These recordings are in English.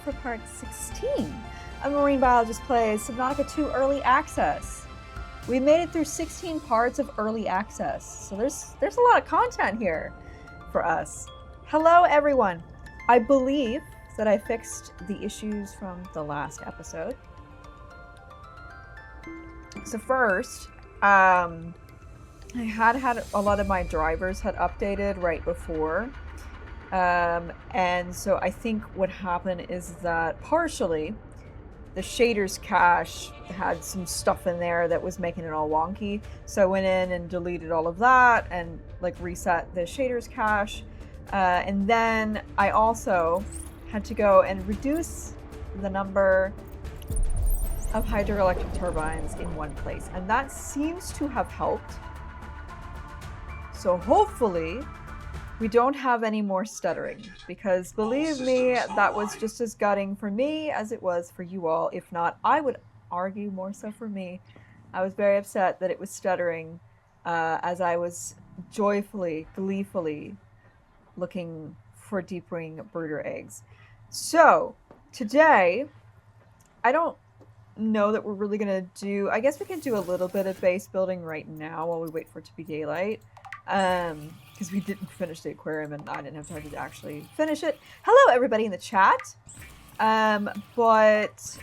for part 16 of Marine Biologist Plays Subnautica 2 Early Access. We made it through 16 parts of Early Access, so there's a lot of content here for us. Hello everyone. I believe that I fixed the issues from the last episode. So first, I had a lot of my drivers had updated right before. And so I think what happened is that partially the shaders cache had some stuff in there that was making it all wonky. So I went in and deleted all of that and like reset the shaders cache. And then I also had to go and reduce the number of hydroelectric turbines in one place. And that seems to have helped. So hopefully we don't have any more stuttering, because believe me, that was just as gutting for me as it was for you all. If not, I would argue more so for me. I was very upset that it was stuttering as I was joyfully, gleefully looking for deep ring brooder eggs. So today, I don't know that we're really going to do... I guess we can do a little bit of base building right now while we wait for it to be daylight. Because we didn't finish the aquarium and I didn't have time to actually finish it. Hello everybody in the chat. But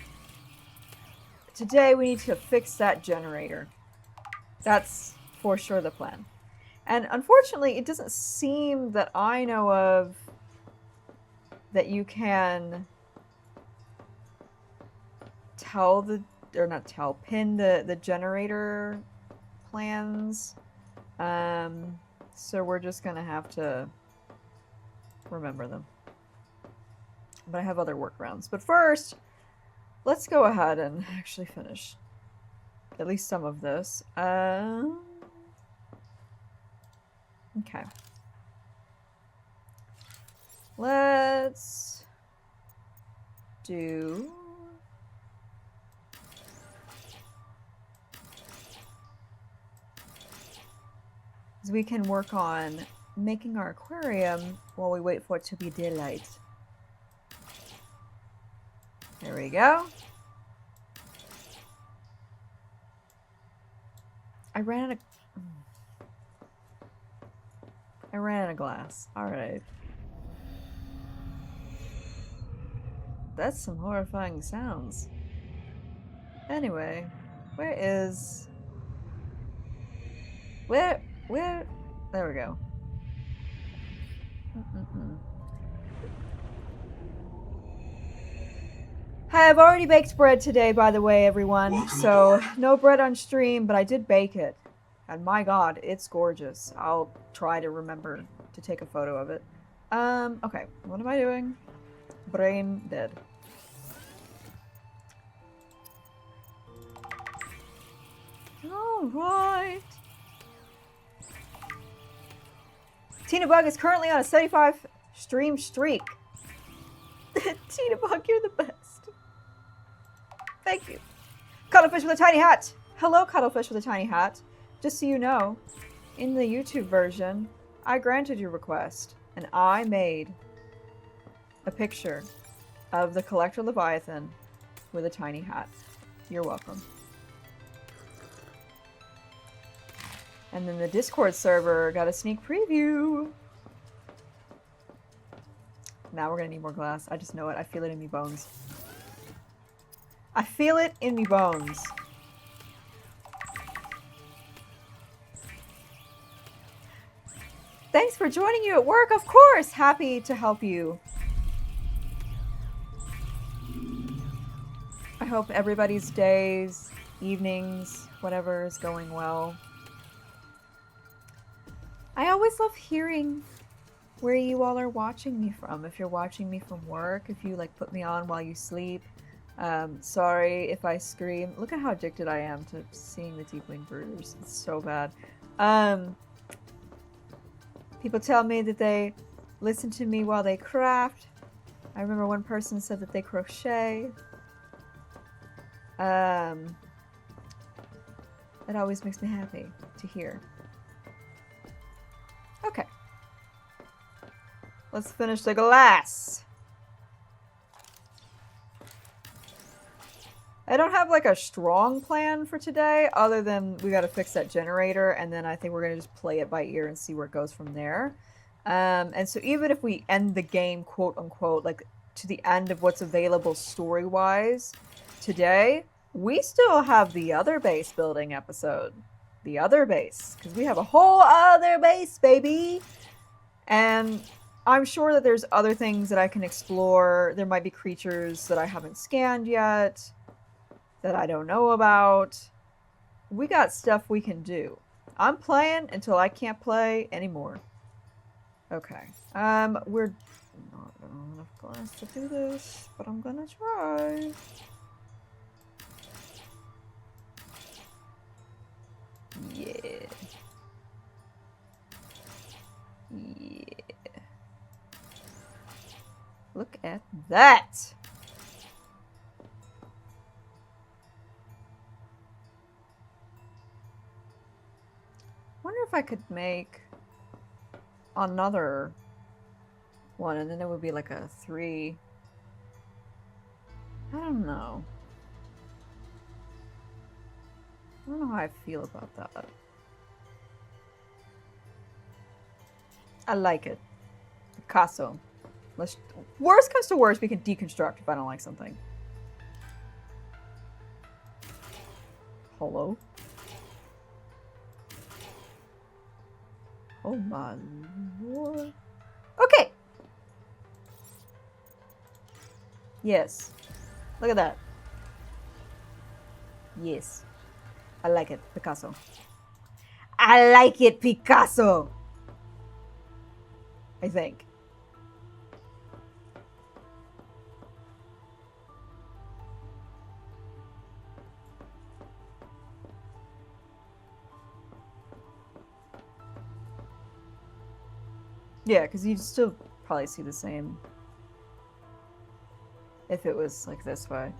today we need to fix that generator. That's for sure the plan. And unfortunately, it doesn't seem that I know of that you can pin the generator plans. So we're just gonna have to remember them. But I have other workarounds. But first, let's go ahead and actually finish at least some of this. Okay. Let's do... we can work on making our aquarium while we wait for it to be daylight. There we go. I ran out of glass. Alright. That's some horrifying sounds. Anyway, where? There we go. Hi, I've already baked bread today, by the way, everyone. So, no bread on stream, but I did bake it. And my god, it's gorgeous. I'll try to remember to take a photo of it. Okay, what am I doing? Brain dead. Alright. Tina Bug is currently on a 75 stream streak. Tina Bug, you're the best. Thank you. Cuttlefish with a tiny hat. Hello, Cuttlefish with a tiny hat. Just so you know, in the YouTube version, I granted your request, and I made a picture of the Collector Leviathan with a tiny hat. You're welcome. And then the Discord server got a sneak preview. Now we're gonna need more glass. I just know it. I feel it in me bones. I feel it in me bones. Thanks for joining you at work. Of course, happy to help you. I hope everybody's days, evenings, whatever is going well. I always love hearing where you all are watching me from. If you're watching me from work, if you like put me on while you sleep. Sorry if I scream. Look at how addicted I am to seeing the deep wing brooders. It's so bad. People tell me that they listen to me while they craft. I remember one person said that they crochet. It always makes me happy to hear. Okay. Let's finish the glass. I don't have like a strong plan for today other than we got to fix that generator, and then I think we're going to just play it by ear and see where it goes from there. And so even if we end the game, quote unquote, like to the end of what's available story-wise today, we still have the other base building episode. The other base, because we have a whole other base, baby! And I'm sure that there's other things that I can explore. There might be creatures that I haven't scanned yet, that I don't know about. We got stuff we can do. I'm playing until I can't play anymore. Okay. We're not gonna have enough glass to do this, but I'm gonna try. Yeah. Yeah. Look at that! Wonder if I could make another one, and then it would be like a 3. I don't know. I don't know how I feel about that. I like it. Picasso. Worst comes to worst, we can deconstruct if I don't like something. Hello? Oh my lord. Okay! Yes. Look at that. Yes. I like it, Picasso. I like it, Picasso! I think. Yeah, because you'd still probably see the same if it was like this way.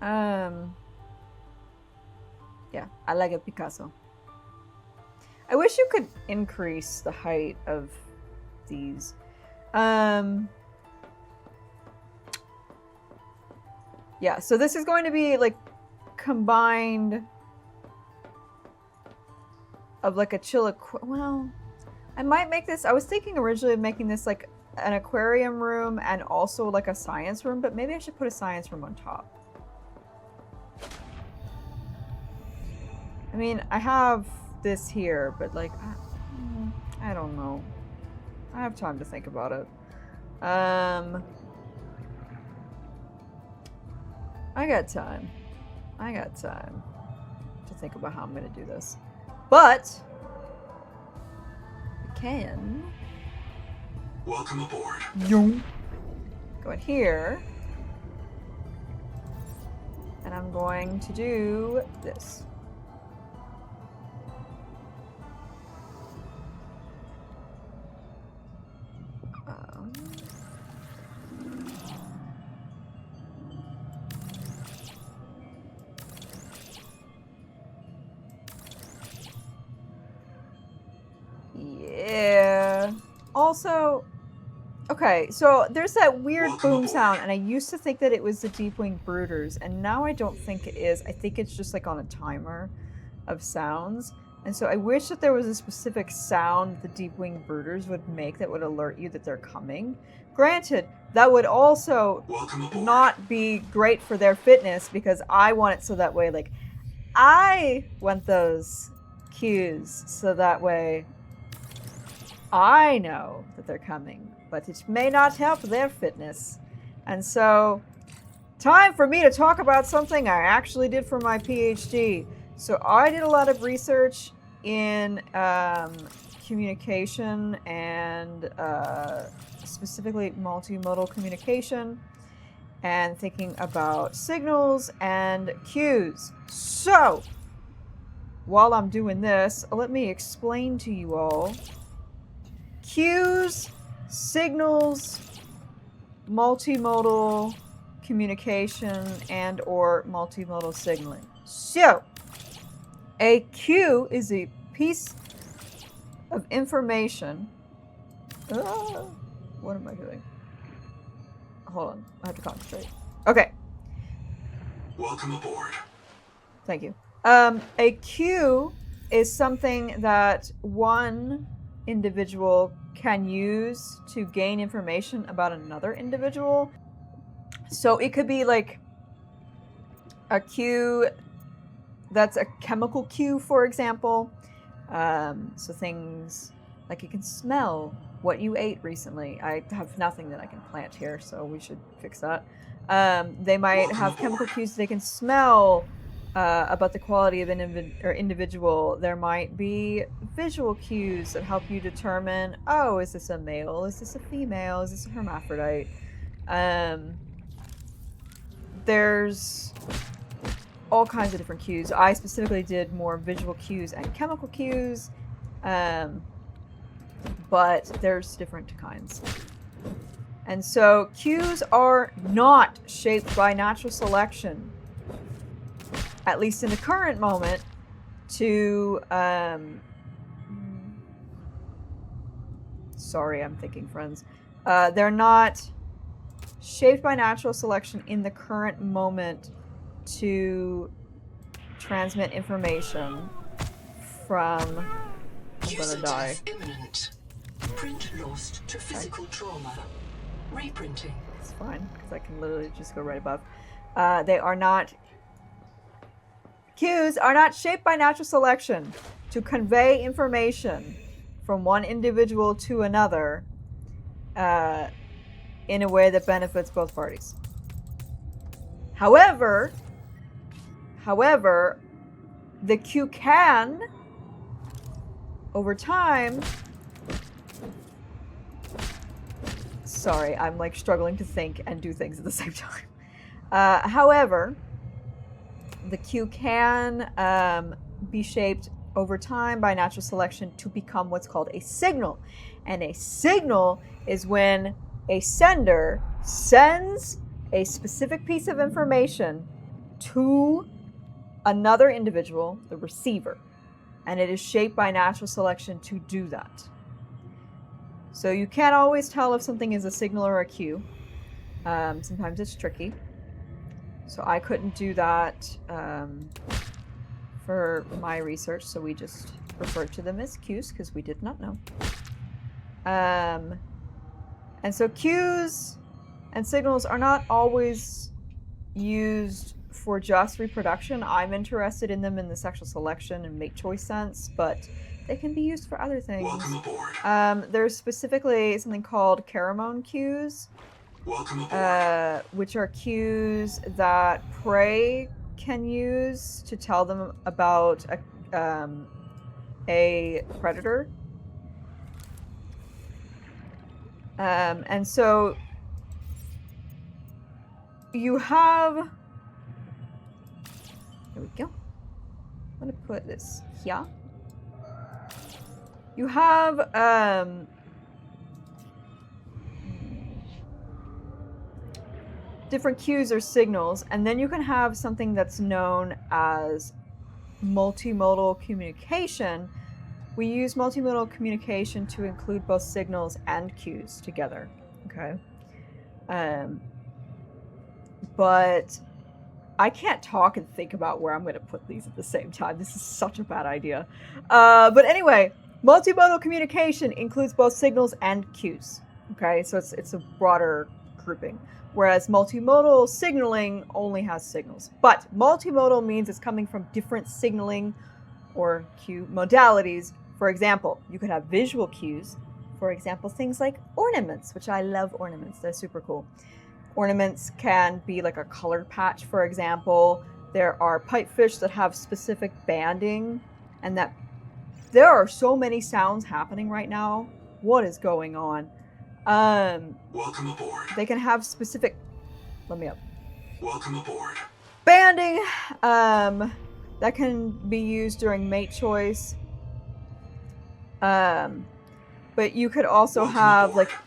Yeah, I like it, Picasso. I wish you could increase the height of these. Yeah, so this is going to be like combined of like a well, I might make this, I was thinking originally of making this like an aquarium room and also like a science room, but maybe I should put a science room on top. I mean, I have this here, but like, I don't know. I have time to think about it. I got time. I got time to think about how I'm gonna do this. But can welcome aboard. Go in here, and I'm going to do this. Yeah. Also, okay, so there's that weird boom sound, and I used to think that it was the deep-winged brooders, and now I don't think it is. I think it's just like on a timer of sounds. And so I wish that there was a specific sound the deep-winged brooders would make that would alert you that they're coming. Granted, that would also not be great for their fitness, because I want it so that way, like, I want those cues so that way I know that they're coming, but it may not help their fitness. And so, time for me to talk about something I actually did for my PhD. So I did a lot of research in communication and specifically multimodal communication and thinking about signals and cues. So, while I'm doing this, let me explain to you all cues, signals, multimodal communication, and or multimodal signaling. So, a cue is a piece of information. What am I doing? Hold on, I have to concentrate. Okay. Welcome aboard. Thank you. A cue is something that one individual can use to gain information about another individual. So it could be like a cue that's a chemical cue, for example. So things like you can smell what you ate recently. I have nothing that I can plant here, so we should fix that. They might have chemical cues they can smell about the quality of an individual. There might be visual cues that help you determine, oh, is this a male? Is this a female? Is this a hermaphrodite? There's all kinds of different cues. I specifically did more visual cues and chemical cues, but there's different kinds. And so cues are not shaped by natural selection, at least in the current moment, to... sorry, I'm thinking, friends. They're not shaped by natural selection in the current moment to transmit information from... I'm gonna die. Imminent. Print lost to physical trauma. Reprinting. It's fine, because I can literally just go right above. They are not... Cues are not shaped by natural selection to convey information from one individual to another in a way that benefits both parties. However, the cue can, over time... Sorry, I'm like struggling to think and do things at the same time. However, the cue can be shaped over time by natural selection to become what's called a signal. And a signal is when a sender sends a specific piece of information to another individual, the receiver. And it is shaped by natural selection to do that. So you can't always tell if something is a signal or a cue. Sometimes it's tricky. So I couldn't do that for my research, so we just referred to them as cues because we did not know. And so cues and signals are not always used for just reproduction. I'm interested in them in the sexual selection and mate choice sense, but they can be used for other things. Welcome aboard. There's specifically something called pheromone cues. Welcome aboard. Which are cues that prey can use to tell them about a predator. And so you have... There we go. I'm going to put this here. You have different cues or signals, and then you can have something that's known as multimodal communication. We use multimodal communication to include both signals and cues together, okay? But I can't talk and think about where I'm going to put these at the same time. This is such a bad idea. But anyway, multimodal communication includes both signals and cues, okay? So it's a broader grouping. Whereas multimodal signaling only has signals. But multimodal means it's coming from different signaling or cue modalities. For example, you could have visual cues. For example, things like ornaments, which I love ornaments. They're super cool. Ornaments can be like a color patch, for example. There are pipefish that have specific banding, and that there are so many sounds happening right now. What is going on? Welcome aboard. They can have specific... Let me up. Welcome aboard. Banding that can be used during mate choice. But you could also Welcome have aboard. like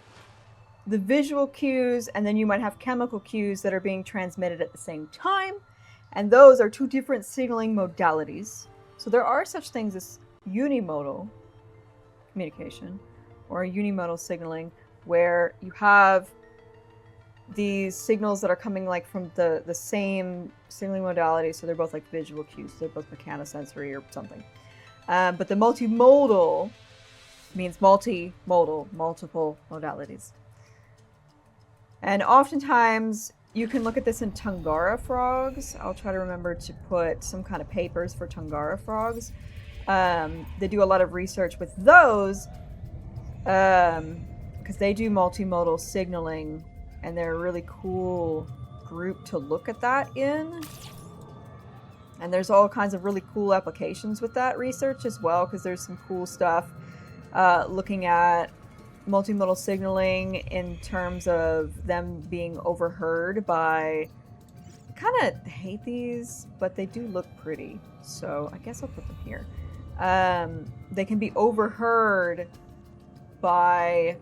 the visual cues, and then you might have chemical cues that are being transmitted at the same time. And those are two different signaling modalities. So there are such things as unimodal communication or unimodal signaling, where you have these signals that are coming like from the same signaling modality, so they're both like visual cues, they're both mechanosensory or something. But the multimodal means multimodal, multiple modalities. And oftentimes you can look at this in Tungara frogs. I'll try to remember to put some kind of papers for Tungara frogs. They do a lot of research with those because they do multimodal signaling, and they're a really cool group to look at that in. And there's all kinds of really cool applications with that research as well, because there's some cool stuff looking at multimodal signaling in terms of them being overheard by... I kind of hate these, but they do look pretty, so I guess I'll put them here. They can be overheard by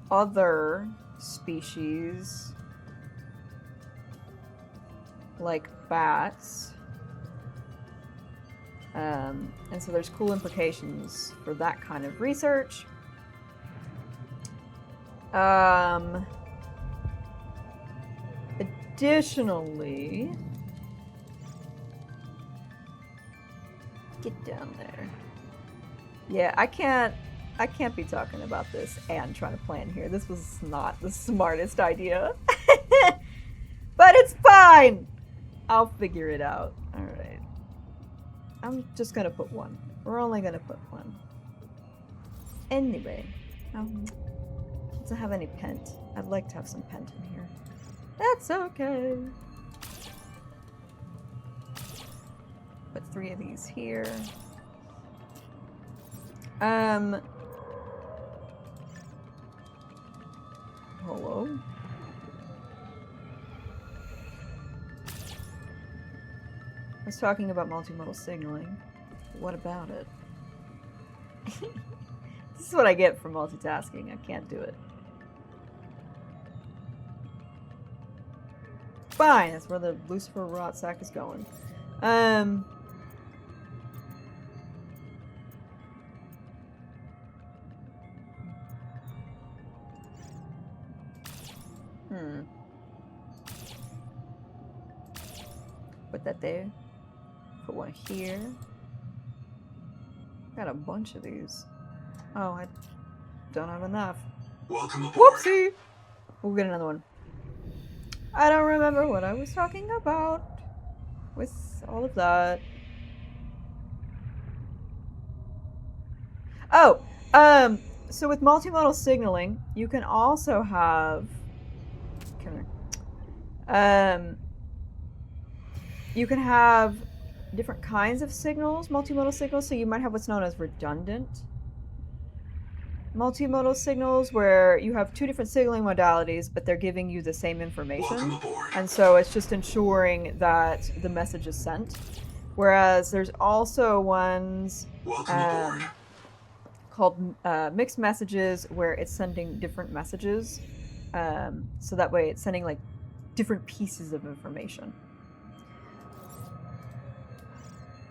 other species like bats. And so there's cool implications for that kind of research. Additionally, get down there. Yeah, I can't be talking about this and trying to plan here. This was not the smartest idea. But it's fine! I'll figure it out. Alright. I'm just gonna put one. We're only gonna put one. Anyway. Doesn't have any pent. I'd like to have some pent in here. That's okay. Put 3 of these here. Hello? I was talking about multimodal signaling. What about it? This is what I get for multitasking. I can't do it. Fine, that's where the Lucifer rot sack is going. Put that there. Put one here. Got a bunch of these. Oh, I don't have enough. Welcome aboard. Whoopsie! We'll get another one. I don't remember what I was talking about with all of that. Oh, so with multimodal signaling, you can also have... Come here. You can have different kinds of signals, multimodal signals, so you might have what's known as redundant multimodal signals, where you have 2 different signaling modalities, but they're giving you the same information. And so it's just ensuring that the message is sent. Whereas there's also ones called mixed messages, where it's sending different messages. So that way it's sending like different pieces of information.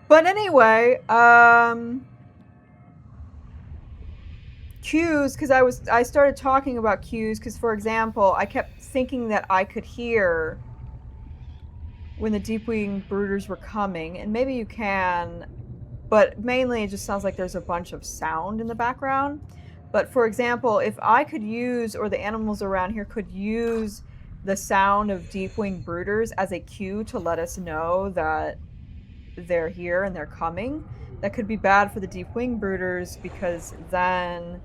But anyway, cues, because I started talking about cues because, for example, I kept thinking that I could hear when the deep-wing brooders were coming, and maybe you can, but mainly it just sounds like there's a bunch of sound in the background. But for example, if I could use, or the animals around here could use the sound of deep-wing brooders as a cue to let us know that they're here and they're coming, that could be bad for the deep-wing brooders, because then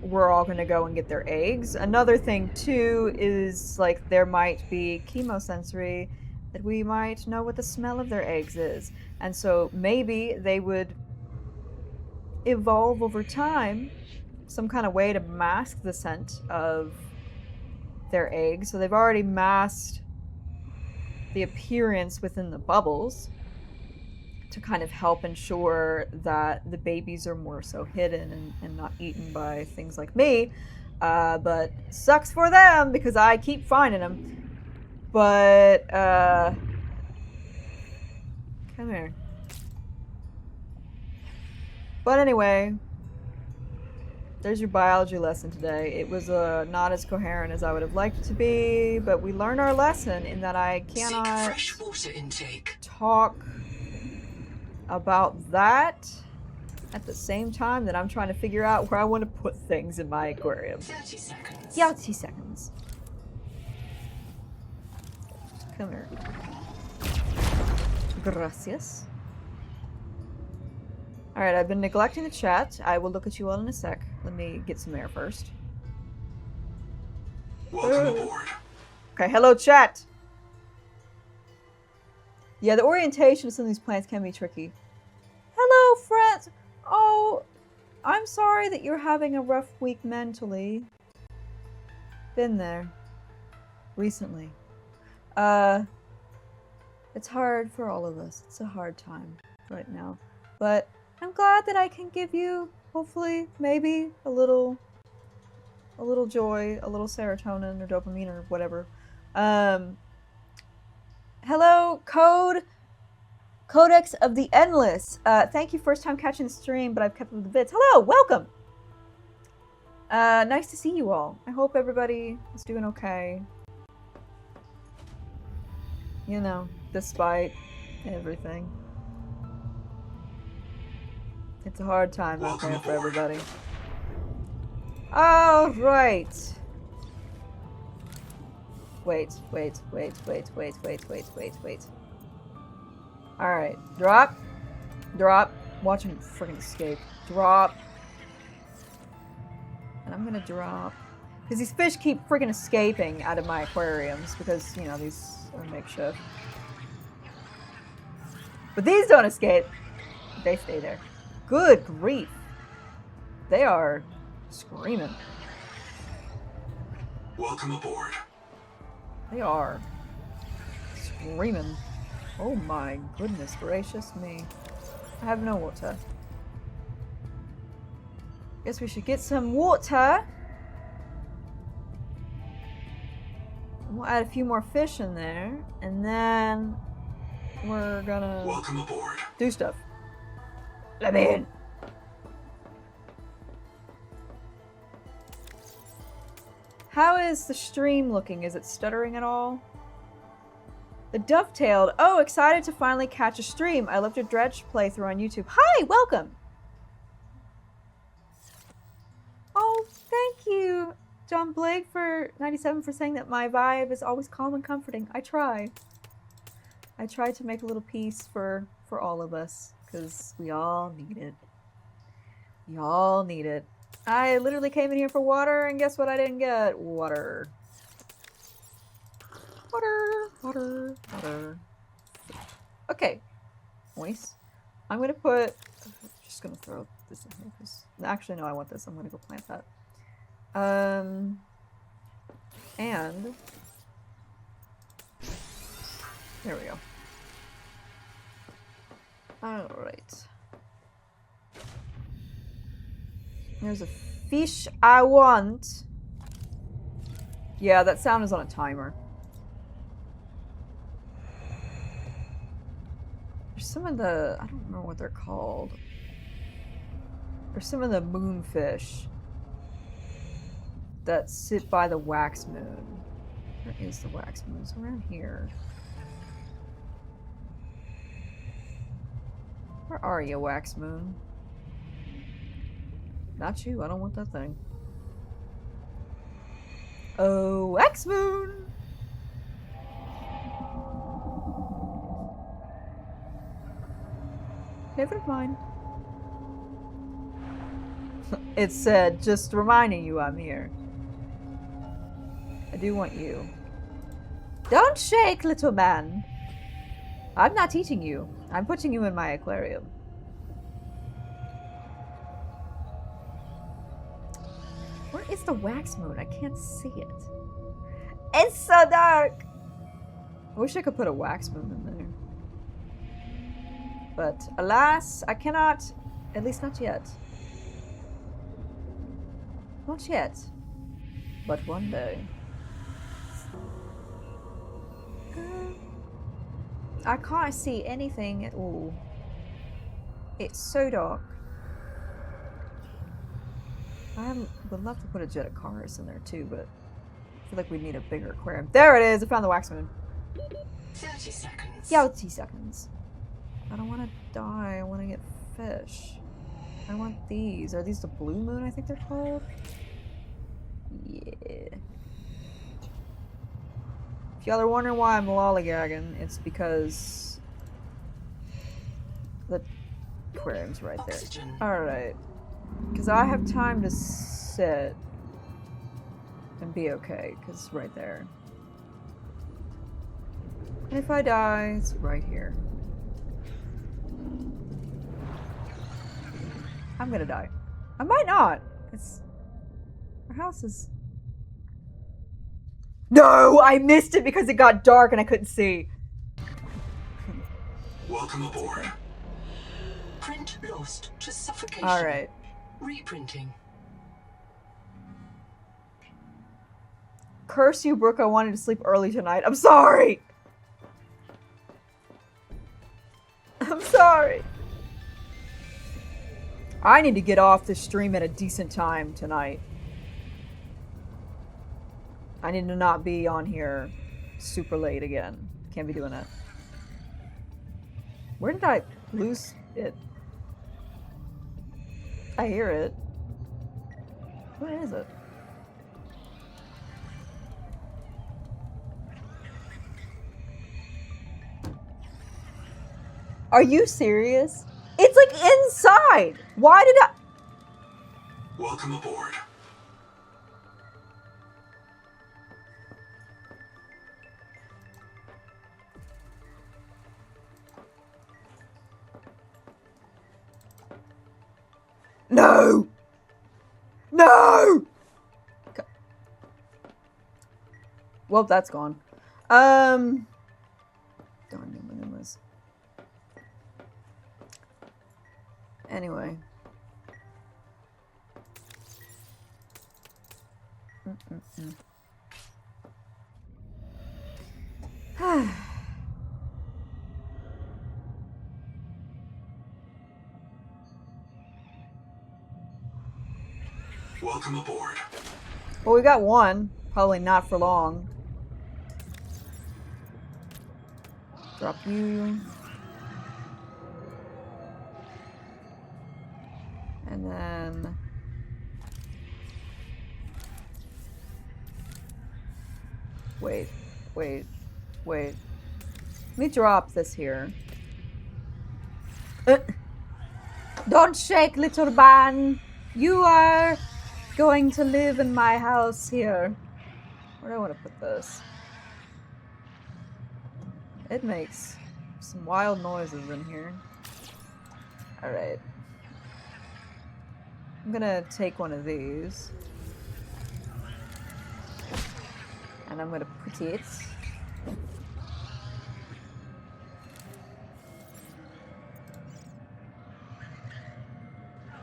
we're all going to go and get their eggs. Another thing too is like there might be chemosensory, that we might know what the smell of their eggs is, and so maybe they would evolve over time some kind of way to mask the scent of their eggs. So they've already masked the appearance within the bubbles to kind of help ensure that the babies are more so hidden and not eaten by things like me. But sucks for them because I keep finding them. But, come here. But anyway, There's your biology lesson today. It was not as coherent as I would have liked it to be, but we learned our lesson in that I cannot Seek fresh water intake. talk about that at the same time that I'm trying to figure out where I want to put things in my aquarium. 30 seconds. 30 seconds. Come here. Gracias. Alright, I've been neglecting the chat. I will look at you all in a sec. Let me get some air first. Welcome aboard. Okay, hello chat! Yeah, the orientation of some of these plants can be tricky. Hello, friends! Oh, I'm sorry that you're having a rough week mentally. Been there. Recently. It's hard for all of us. It's a hard time right now. But I'm glad that I can give you, hopefully, maybe, a little joy, a little serotonin or dopamine or whatever. Hello, Codex of the Endless. Thank you, first time catching the stream, but I've kept up with the bits. Hello, welcome! Nice to see you all. I hope everybody is doing okay. You know, despite everything. It's a hard time out there for everybody. Alright. Wait. Alright. Drop. Drop. Watch him freaking escape. Drop. And I'm gonna drop. Because these fish keep freaking escaping out of my aquariums. Because, you know, these are makeshift. But these don't escape. They stay there. Good grief. They are screaming. Welcome aboard. They are screaming. Oh my goodness gracious me. I have no water. Guess we should get some water. We'll add a few more fish in there, and then we're gonna Welcome aboard. do stuff. Let me in. How is the stream looking? Is it stuttering at all? The Dovetailed. Oh, excited to finally catch a stream. I loved your Dredge playthrough on YouTube. Hi, welcome. Oh, thank you, John Blake, for 97 for saying that my vibe is always calm and comforting. I try. I try to make a little peace for all of us, because we all need it. We all need it. I literally came in here for water, and guess what I didn't get? Water. Water. Okay. Moist. I'm gonna put... just gonna throw this in here, because... actually, no, I want this. I'm gonna go plant that. And... there we go. Alright. There's a fish I want. Yeah, that sound is on a timer. There's some of the... I don't remember what they're called. There's some of the moonfish that sit by the wax moon. Where is the wax moon? It's around here. Where are you, wax moon? Not you. I don't want that thing. Oh, wax moon! Never mind. It said, just reminding you I'm here. I do want you. Don't shake, little man. I'm not eating you. I'm putting you in my aquarium. Where is the wax moon? I can't see it. It's so dark! I wish I could put a wax moon in there. But alas, I cannot. At least not yet. Not yet. But one day. I can't see anything at all. It's so dark. would love to put a jet of cars in there too, but I feel like we need a bigger aquarium. There it is! I found the wax moon. 30 seconds. Yeah, 30 seconds. I don't want to die. I want to get fish. I want these. Are these the blue moon, I think they're called? Yeah. If y'all are wondering why I'm lollygagging, it's because the aquarium's right there. Oxygen. Alright. Because I have time to sit and be okay, because it's right there. And if I die, it's right here. I'm gonna die. I might not. Our house is... No! I missed it because it got dark and I couldn't see. Welcome aboard. Print lost to suffocation. Alright. Reprinting. Curse you, Brooke. I wanted to sleep early tonight. I'm sorry! I'm sorry. I need to get off the stream at a decent time tonight. I need to not be on here super late again. Can't be doing that. Where did I lose it? I hear it. Where is it? Are you serious? It's like inside! Why did I... Welcome aboard. No! No! Well, that's gone. Darn Numas. Anyway. Welcome aboard. Well, we got one. Probably not for long. Drop you. And then... Wait. Let me drop this here. Don't shake, little man. You are going to live in my house here. Where do I want to put this? It makes some wild noises in here. Alright. I'm gonna take one of these. And I'm gonna put it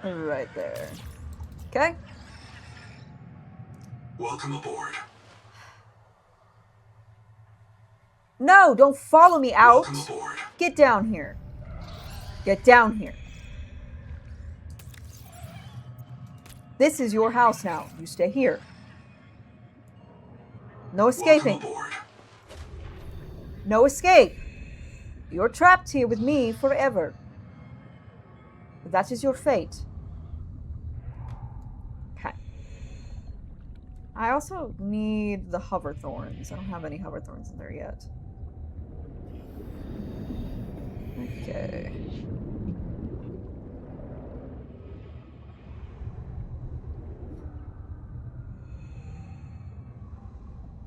right there. Okay? Welcome aboard. No, don't follow me out. Welcome aboard. Get down here. Get down here. This is your house now. You stay here. No escaping. Welcome aboard. No escape. You're trapped here with me forever. But that is your fate. Okay. I also need the hover thorns. I don't have any hover thorns in there yet. Okay.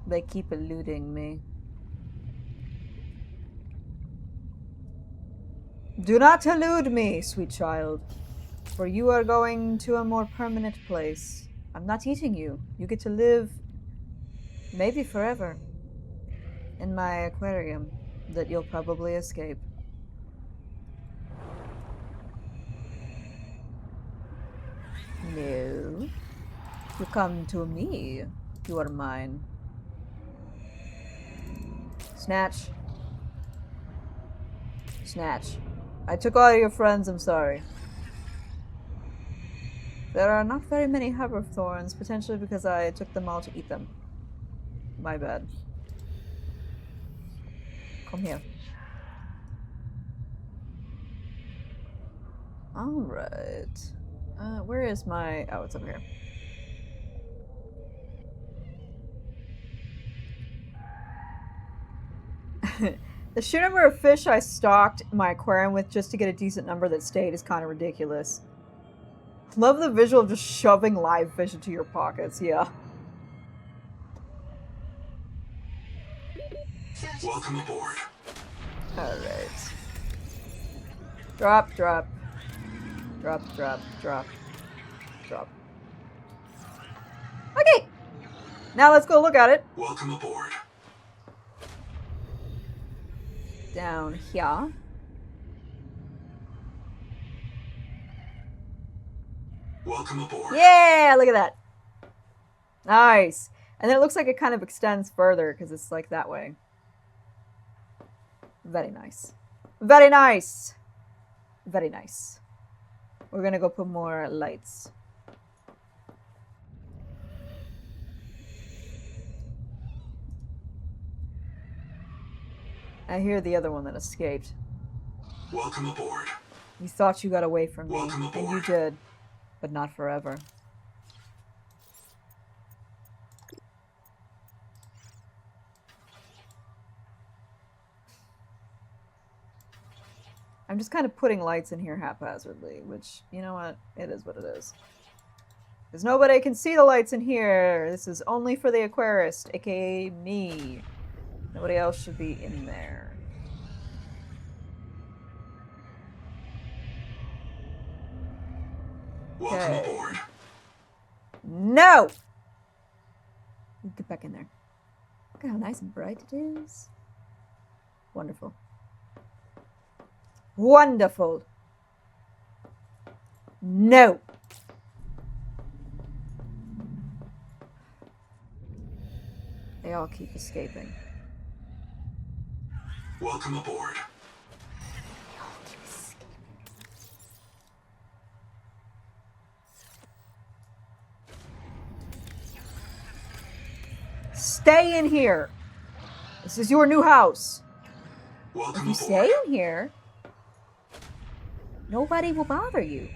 They keep eluding me. Do not elude me, sweet child, for you are going to a more permanent place. I'm not eating you. You get to live, maybe forever, in my aquarium that you'll probably escape. No. You come to me. You are mine. Snatch. Snatch. I took all your friends, I'm sorry. There are not very many hoverthorns, potentially because I took them all to eat them. My bad. Come here. Alright. Where is my... Oh, it's over here. The sheer number of fish I stocked my aquarium with just to get a decent number that stayed is kind of ridiculous. Love the visual of just shoving live fish into your pockets, yeah. Welcome aboard. Alright. Drop, drop. Drop, drop, drop. Drop. Okay! Now let's go look at it. Welcome aboard. Down here. Welcome aboard. Yeah! Look at that. Nice. And then it looks like it kind of extends further because it's like that way. Very nice. Very nice. Very nice. We're gonna go put more lights. I hear the other one that escaped. Welcome aboard. You thought you got away from me, Welcome and you aboard. did, but not forever. I'm just kind of putting lights in here haphazardly, which, you know what? It is what it is. Because nobody can see the lights in here. This is only for the aquarist, aka me. Nobody else should be in there. Welcome Okay. aboard. No! Get back in there. Look at how nice and bright it is. Wonderful. Wonderful. No! They all keep escaping. Welcome aboard. Stay in here. This is your new house. If Welcome you aboard. stay in here, nobody will bother you.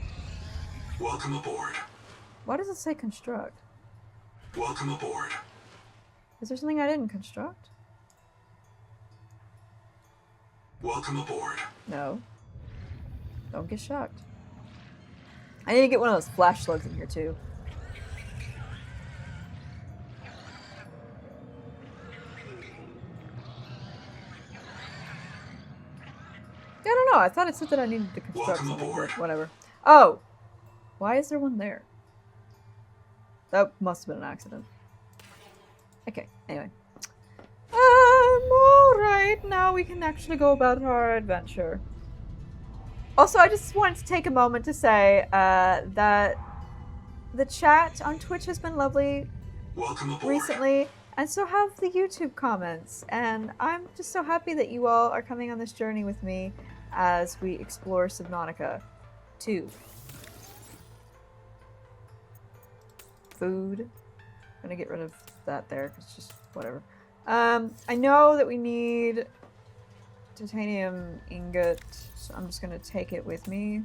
Welcome aboard. Why does it say construct? Welcome aboard. Is there something I didn't construct? Welcome aboard. No. Don't get shocked. I need to get one of those flash slugs in here too. I don't know. I thought it said that I needed to construct Welcome something, aboard. but whatever. Oh! Why is there one there? That must have been an accident. Okay, anyway. Alright, now we can actually go about our adventure. Also, I just wanted to take a moment to say that the chat on Twitch has been lovely Welcome aboard. recently, and so have the YouTube comments. And I'm just so happy that you all are coming on this journey with me as we explore Subnautica 2. Food. I'm gonna get rid of that there. It's just whatever. I know that we need titanium ingot, so I'm just gonna take it with me.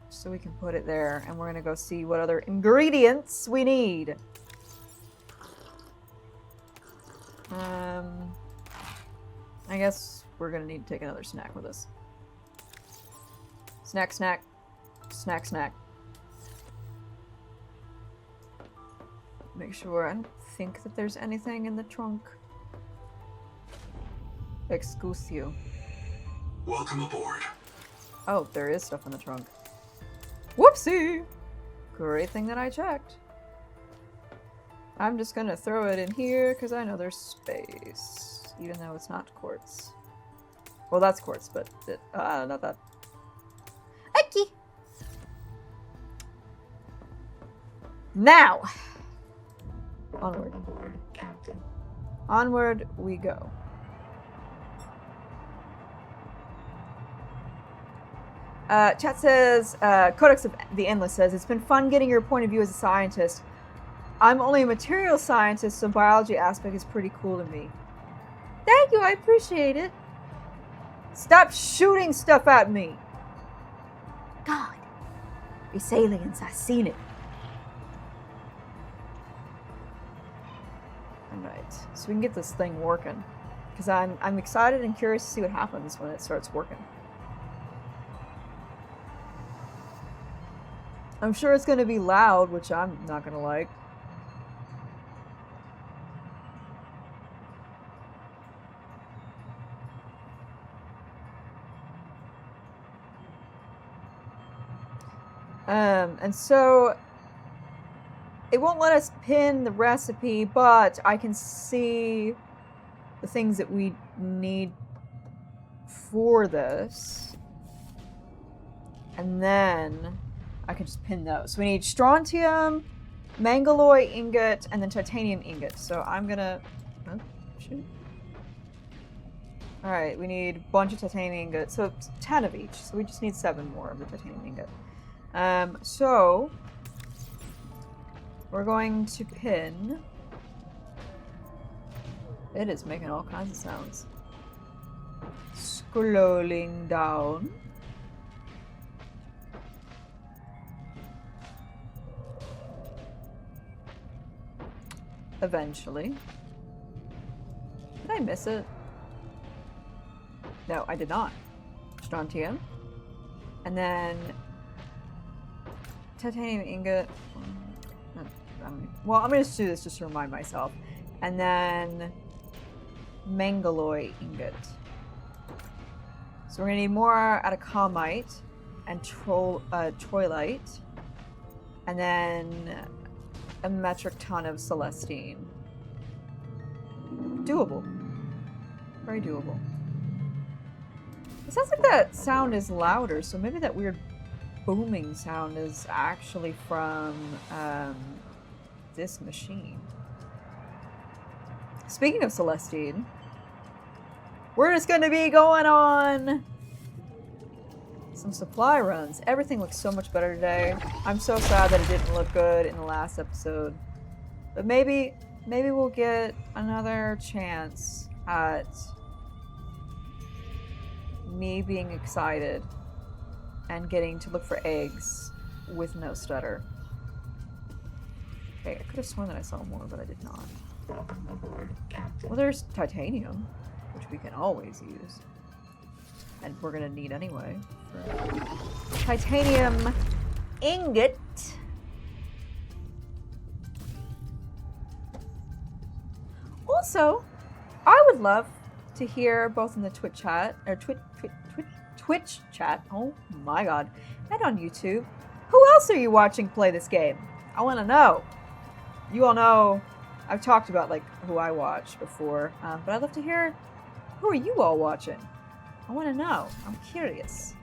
So we can put it there, and we're gonna go see what other ingredients we need. I guess we're gonna need to take another snack with us. Snack, snack. Snack, snack. Make sure I don't think that there's anything in the trunk. Excuse you. Welcome aboard. Oh, there is stuff in the trunk. Whoopsie! Great thing that I checked. I'm just gonna throw it in here because I know there's space. Even though it's not quartz. Well, that's quartz, but not that. Okay. Now! Onward. Onward we go. Chat says, Codex of the Endless says, it's been fun getting your point of view as a scientist. I'm only a material scientist, so biology aspect is pretty cool to me. Thank you, I appreciate it. Stop shooting stuff at me. God, it's aliens, I seen it. Alright, so we can get this thing working. Because I'm excited and curious to see what happens when it starts working. I'm sure it's going to be loud, which I'm not going to like. And so it won't let us pin the recipe, but I can see the things that we need for this. And then I can just pin those. So we need strontium, mangaloy ingot, and then titanium ingot. So I'm gonna... Oh, shoot. Alright, we need a bunch of titanium ingot. So it's 10 of each. So we just need 7 more of the titanium ingot. So we're going to pin... It is making all kinds of sounds. Scrolling down. Eventually. Did I miss it? No, I did not. Strontium. And then titanium ingot. Well, I'm going to do this just to remind myself. And then mangaloy ingot. So we're going to need more atacamite and troilite. And then a metric ton of celestine. Doable. Very doable. It sounds like that sound is louder, so maybe that weird booming sound is actually from this machine. Speaking of celestine, we're just going to be going on some supply runs. Everything looks so much better today. I'm so sad that it didn't look good in the last episode. But maybe we'll get another chance at me being excited and getting to look for eggs with no stutter. Okay, I could have sworn that I saw more, but I did not. Well, there's titanium, which we can always use. And we're gonna need anyway. For titanium ingot. Also, I would love to hear both in the Twitch chat, or Twitch chat, oh my god, and on YouTube. Who else are you watching play this game? I want to know. You all know I've talked about like who I watch before, but I'd love to hear who are you all watching. I want to know. I'm curious.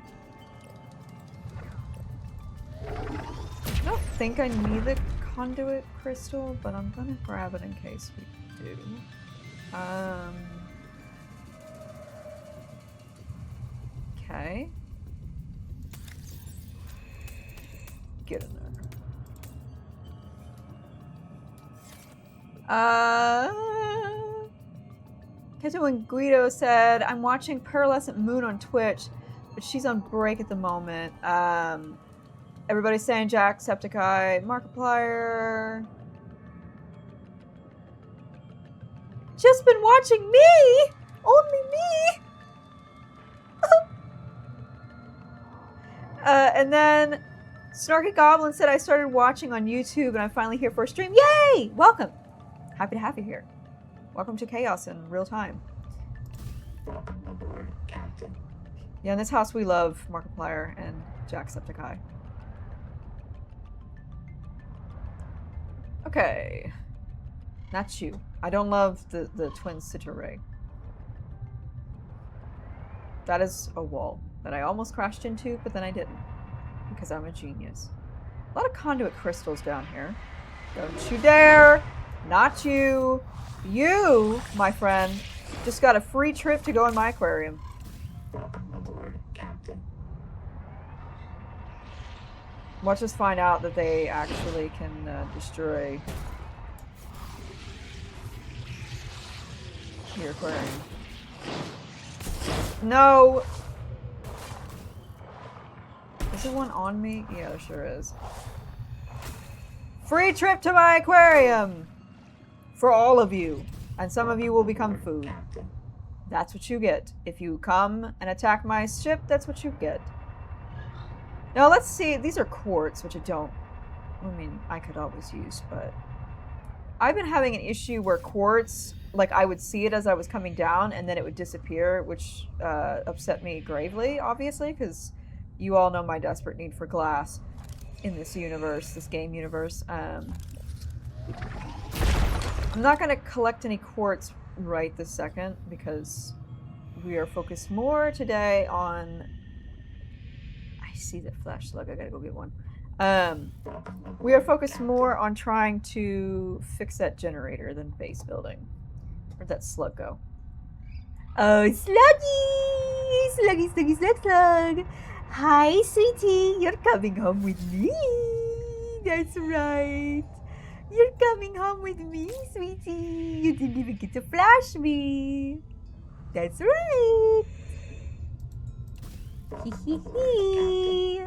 I don't think I need the conduit crystal, but I'm gonna grab it in case we do. Okay. Get in there. Keto and Guido said, I'm watching Pearlescent Moon on Twitch, but she's on break at the moment. Everybody's saying Jacksepticeye, Markiplier. Just been watching me! Only me! And then Snarky Goblin said, I started watching on YouTube and I'm finally here for a stream. Yay! Welcome! Happy to have you here. Welcome to Chaos in real time. Yeah, in this house we love Markiplier and Jacksepticeye. Okay. Not you. I don't love the twin Citaray. That is a wall that I almost crashed into, but then I didn't. Because I'm a genius. A lot of conduit crystals down here. Don't you dare! Not you! You, my friend, just got a free trip to go in my aquarium. Watch us find out that they actually can destroy your aquarium. No! Is there one on me? Yeah, there sure is. Free trip to my aquarium! For all of you. And some of you will become food. That's what you get. If you come and attack my ship, that's what you get. Now let's see. These are quartz, which I mean, I could always use, but I've been having an issue where quartz, like I would see it as I was coming down and then it would disappear, which upset me gravely, obviously, because you all know my desperate need for glass in this universe, this game universe. I'm not going to collect any quartz right this second because we are focused more today on... I see the flash slug. I gotta go get one. We are focused more on trying to fix that generator than base building. Where'd that slug go? Oh, Sluggy! Sluggy, Sluggy, Slug, Slug! Hi, sweetie! You're coming home with me! That's right! You're coming home with me, sweetie! You didn't even get to flash me! That's right! Hee hee hee!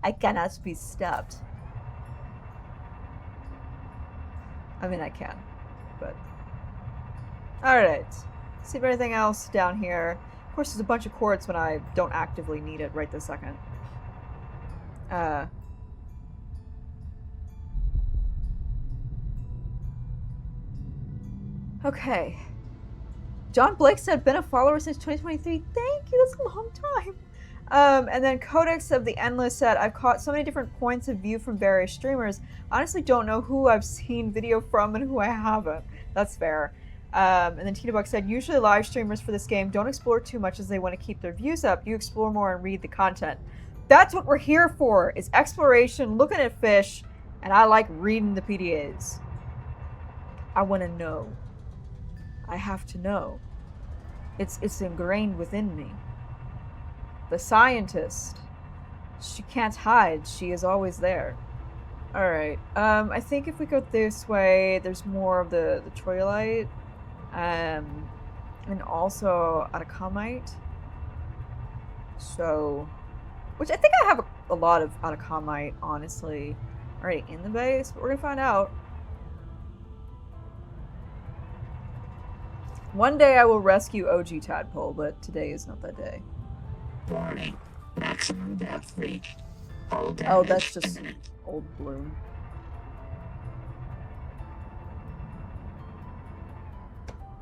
I cannot be stopped. I mean, I can, but... Alright. See if anything else down here. Of course, there's a bunch of quartz when I don't actively need it right this second. Okay. John Blake said, been a follower since 2023. Thank you, that's a long time. And then Codex of the Endless said, I've caught so many different points of view from various streamers. Honestly don't know who I've seen video from and who I haven't. That's fair. And then Tina Buck said, usually live streamers for this game don't explore too much as they want to keep their views up. You explore more and read the content. That's what we're here for, is exploration, looking at fish, and I like reading the PDAs. I want to know. I have to know. It's ingrained within me. The scientist. She can't hide. She is always there. Alright. I think if we go this way, there's more of the troilite. And also atacamite. So... Which I think I have a lot of atacamite, honestly, already in the base. But we're going to find out. One day I will rescue OG Tadpole, but today is not that day. Warning. Maximum death rate. Oh, that's just old bloom.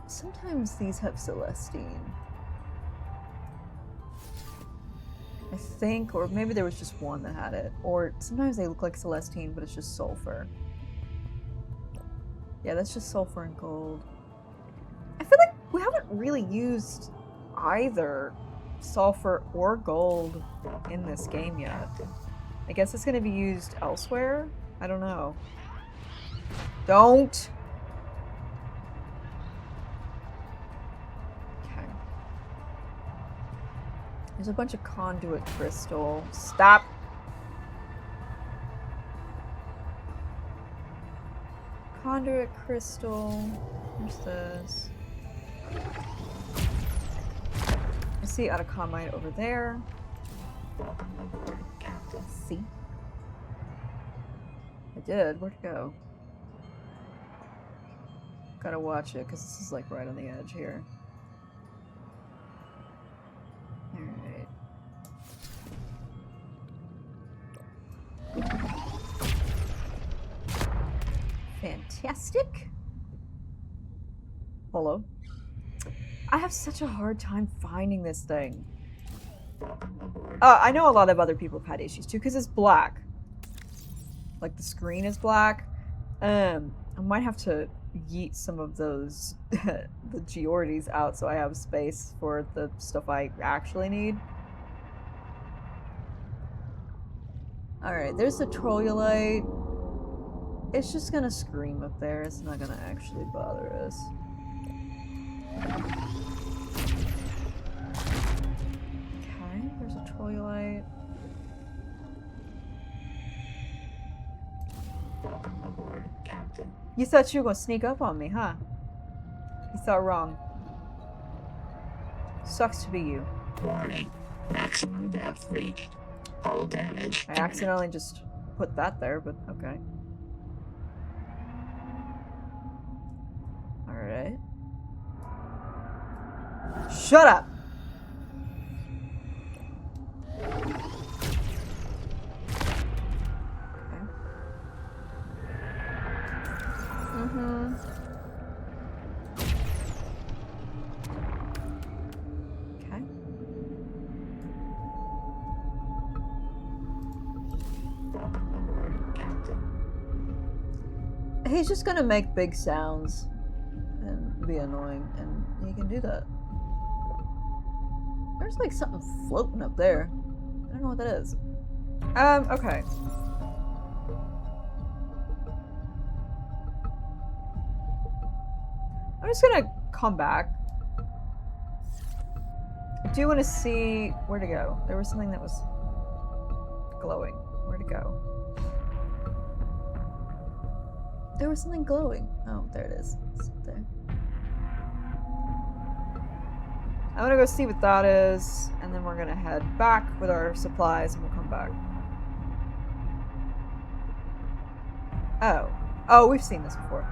Sometimes these have Celestine. I think, or maybe there was just one that had it. Or sometimes they look like Celestine, but it's just sulfur. Yeah, that's just sulfur and gold. I feel like we haven't really used either sulfur or gold in this game yet. I guess it's going to be used elsewhere? I don't know. Don't! Okay. There's a bunch of conduit crystal. Stop! Conduit crystal. Where's this? I see atacamite over there. See? I did. Where'd it go? Gotta watch it, because this is like right on the edge here. Alright. Fantastic. Hello. I have such a hard time finding this thing. I know a lot of other people have had issues too, because it's black. Like the screen is black. I might have to yeet some of those the Geordies out so I have space for the stuff I actually need. Alright, there's the troilite. It's just gonna scream up there. It's not gonna actually bother us. Okay, there's a troilite. You thought you were gonna sneak up on me, huh? You thought wrong. Sucks to be you. Warning. Maximum depth reached. Hull damage. I accidentally just put that there, but okay. Alright. Shut up! Okay. Mm-hmm. Okay. Welcome aboard, Captain. He's just gonna make big sounds and be annoying, and he can do that. There's like something floating up there. I don't know what that is. Okay. I'm just gonna come back. I do want to see where to go. There was something that was glowing. Where to go? There was something glowing. Oh, there it is. It's up there. I'm gonna go see what that is, and then we're gonna head back with our supplies, and we'll come back. Oh. Oh, we've seen this before.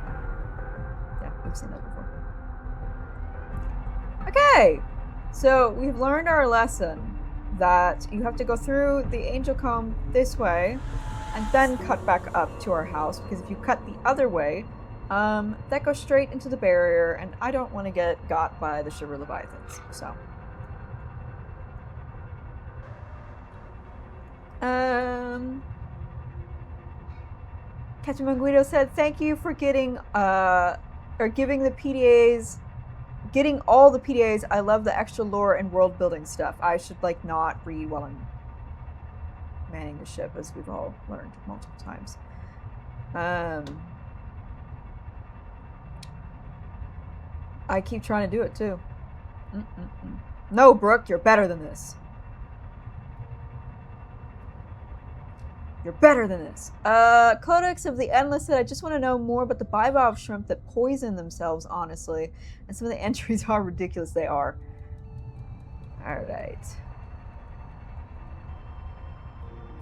Yeah, we've seen that before. Okay! So, we've learned our lesson that you have to go through the angel comb this way, and then cut back up to our house, because if you cut the other way, that goes straight into the barrier, and I don't want to get got by the Shiver Leviathans, so. Captain Manguido said, thank you for getting, or giving the PDAs, getting all the PDAs. I love the extra lore and world building stuff. I should, like, not read while I'm manning the ship, as we've all learned multiple times. I keep trying to do it too. No, Brooke, you're better than this. You're better than this. Codex of the Endless said, I just want to know more about the bivalve shrimp that poison themselves, honestly. And some of the entries are ridiculous. They are. Alright.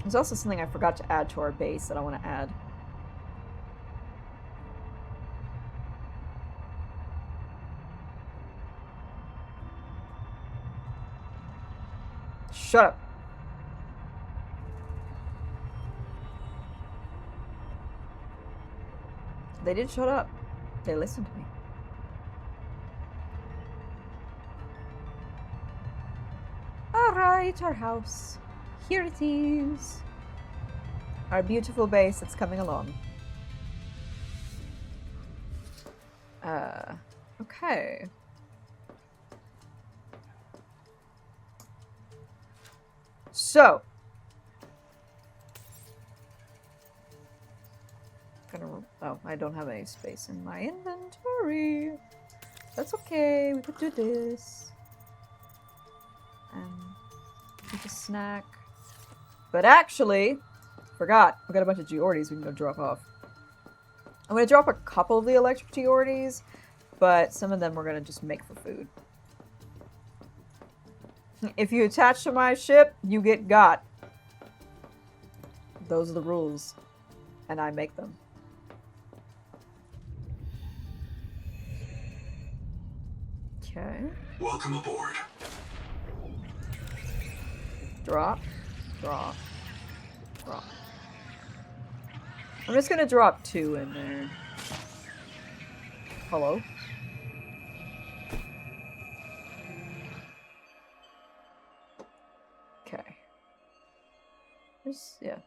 There's also something I forgot to add to our base that I want to add. Shut up. They did shut up. They listened to me. Alright, our house. Here it is. Our beautiful base that's coming along. Okay. So. Oh, I don't have any space in my inventory. That's okay, we could do this. And keep a snack. But actually, forgot. We got a bunch of Geordies we can go drop off. I'm gonna drop a couple of the electric Geordies, but some of them we're gonna just make for food. If you attach to my ship, you get got. Those are the rules. And I make them. Okay. Welcome aboard. Drop. Drop. Drop. I'm just gonna drop 2 in there. Hello? Okay. Yeah.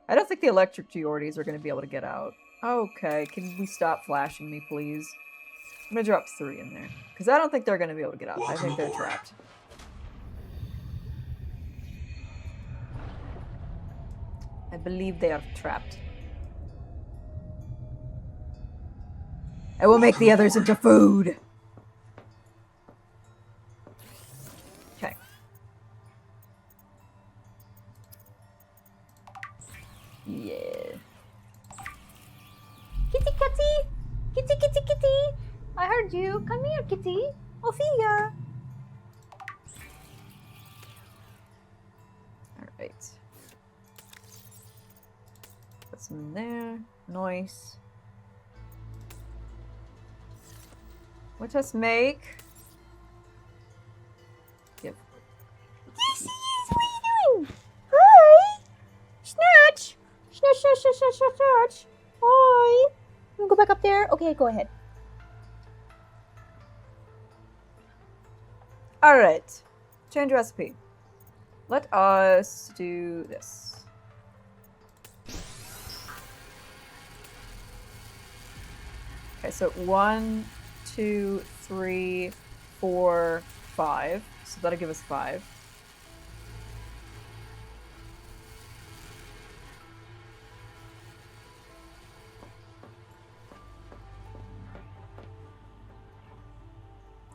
I don't think the electric Geordies are gonna be able to get out. Okay, can we stop flashing me, please? I'm gonna drop 3 in there. Because I don't think they're gonna be able to get out. I think they're trapped. I believe they are trapped. I will make the others into food! Okay. Yeah. Kitty catty! Kitty, kitty, kitty! I heard you. Come here, kitty. Ophelia. Alright. Put some in there. Nice. Let us make. Yep. Yes, he is. What are you doing? Hi. Snatch. Snatch, snatch, snatch, snatch, snatch, snatch. Hi. You wanna go back up there? Okay, go ahead. Alright. Change recipe. Let us do this. Okay, so 1, 2, 3, 4, 5. So that'll give us 5.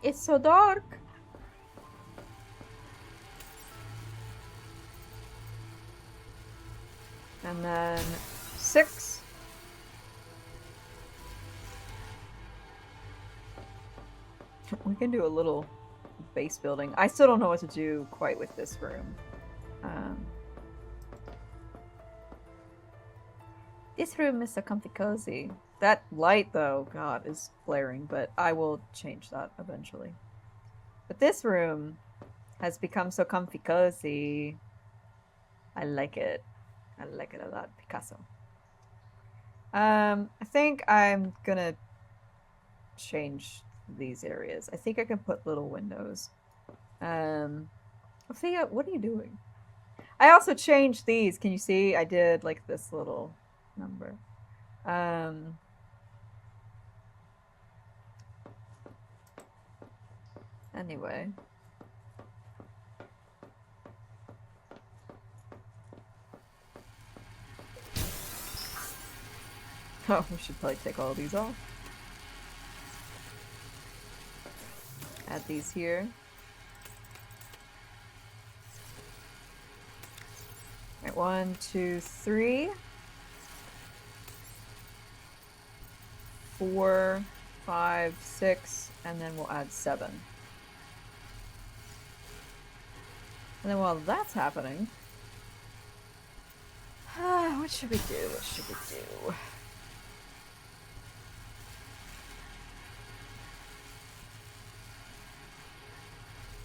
It's so dark. And then 6. We can do a little base building. I still don't know what to do quite with this room. This room is so comfy cozy. That light, though, God, is glaring, but I will change that eventually. But this room has become so comfy cozy. I like it. I like it a lot. Picasso. I think I'm gonna change these areas. I think I can put little windows. Ophelia, what are you doing? I also changed these. Can you see? I did like this little number. Anyway. Oh, we should probably take all of these off. Add these here. Alright, 1, 2, 3. 4, 5, 6, and then we'll add 7. And then while that's happening, what should we do? What should we do?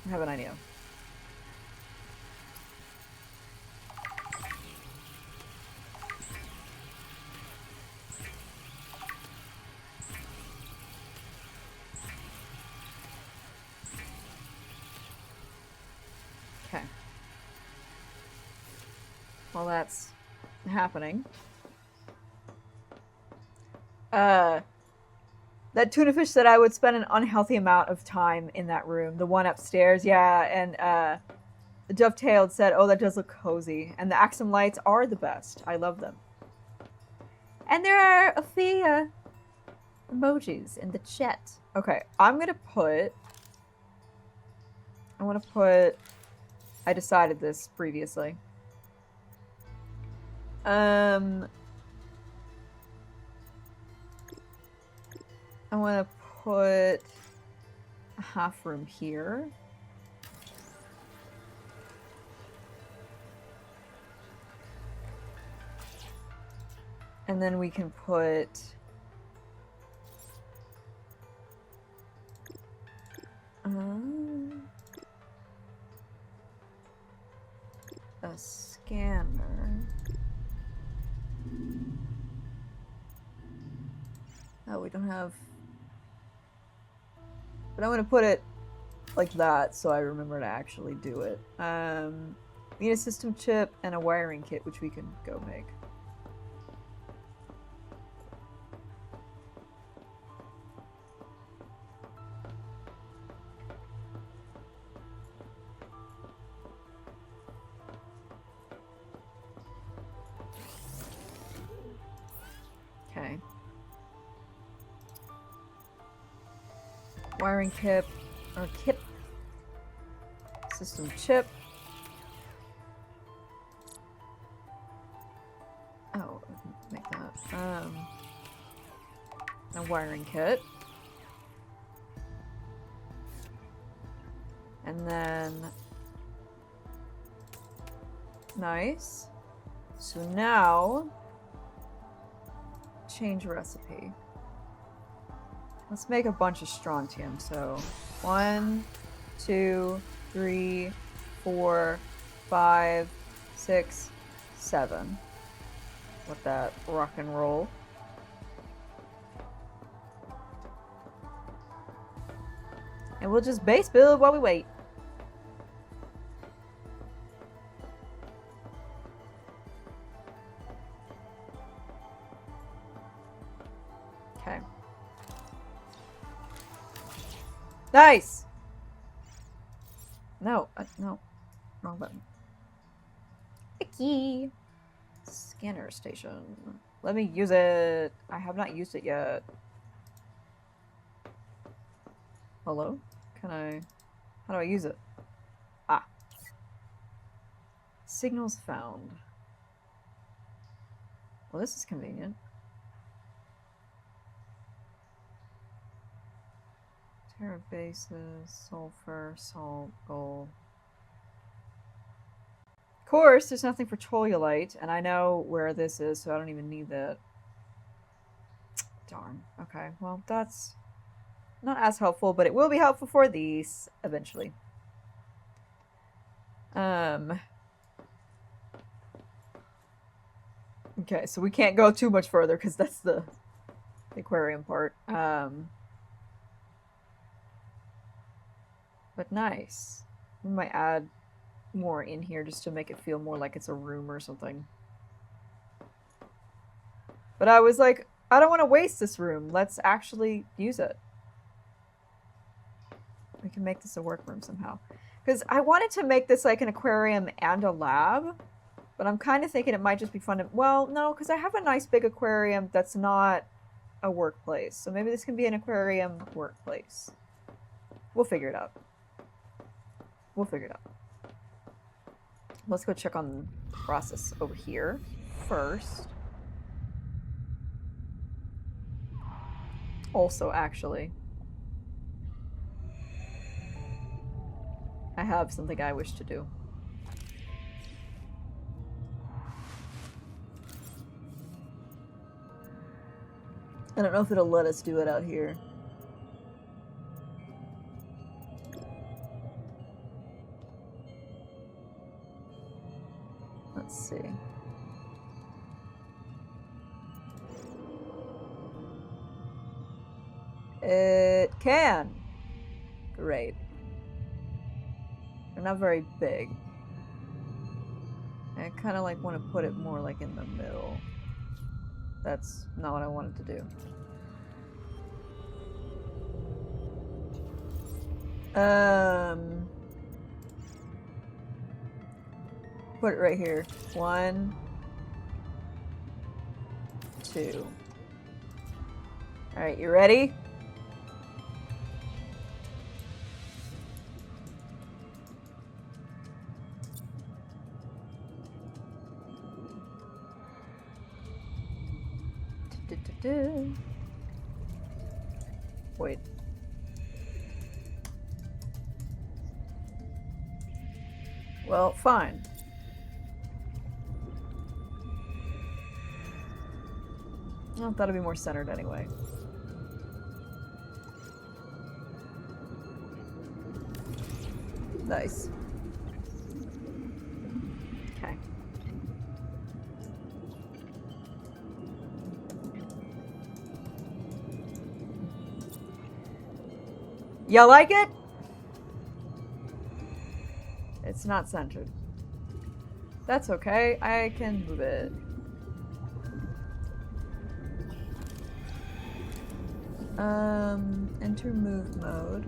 I have an idea. Okay. While that's happening, that tuna fish said I would spend an unhealthy amount of time in that room. The one upstairs, yeah, and the dovetailed said, oh, that does look cozy. And the Axum lights are the best. I love them. And there are a few emojis in the chat. Okay, I want to put, I decided this previously. I want to put a half room here. And then we can put a scanner. Oh, we don't have... But I'm going to put it like that so I remember to actually do it. We need a system chip and a wiring kit, which we can go make. Okay. Wiring kit, or kit. System chip. Oh, make that. a wiring kit. And then... Nice. So now... Change recipe. Let's make a bunch of strontium. So 1, 2, 3, 4, 5, 6, 7. Let that rock and roll. And we'll just base build while we wait. Okay. Nice! No, no. Wrong button. Icky! Scanner station. Let me use it. I have not used it yet. Hello? Can I... How do I use it? Ah. Signals found. Well, this is convenient. Terra bases, sulfur, salt, gold. Of course, there's nothing for toluolite, and I know where this is, so I don't even need that. Darn. Okay, well, that's not as helpful, but it will be helpful for these eventually. Okay, so we can't go too much further because that's the aquarium part. But nice. We might add more in here just to make it feel more like it's a room or something. But I was like, I don't want to waste this room. Let's actually use it. We can make this a workroom somehow. Because I wanted to make this like an aquarium and a lab. But I'm kind of thinking it might just be fun to... Well, no, because I have a nice big aquarium that's not a workplace. So maybe this can be an aquarium workplace. We'll figure it out. We'll figure it out. Let's go check on the process over here first. Also, actually, I have something I wish to do. I don't know if it'll let us do it out here. Let's see. It can. Great. They're not very big. I kind of like want to put it more like in the middle. That's not what I wanted to do. Put it right here. 1, 2. All right, you ready? Wait. Well, fine. I thought it'd be more centered anyway. Nice. Okay. You like it? It's not centered. That's okay. I can move it. Enter move mode.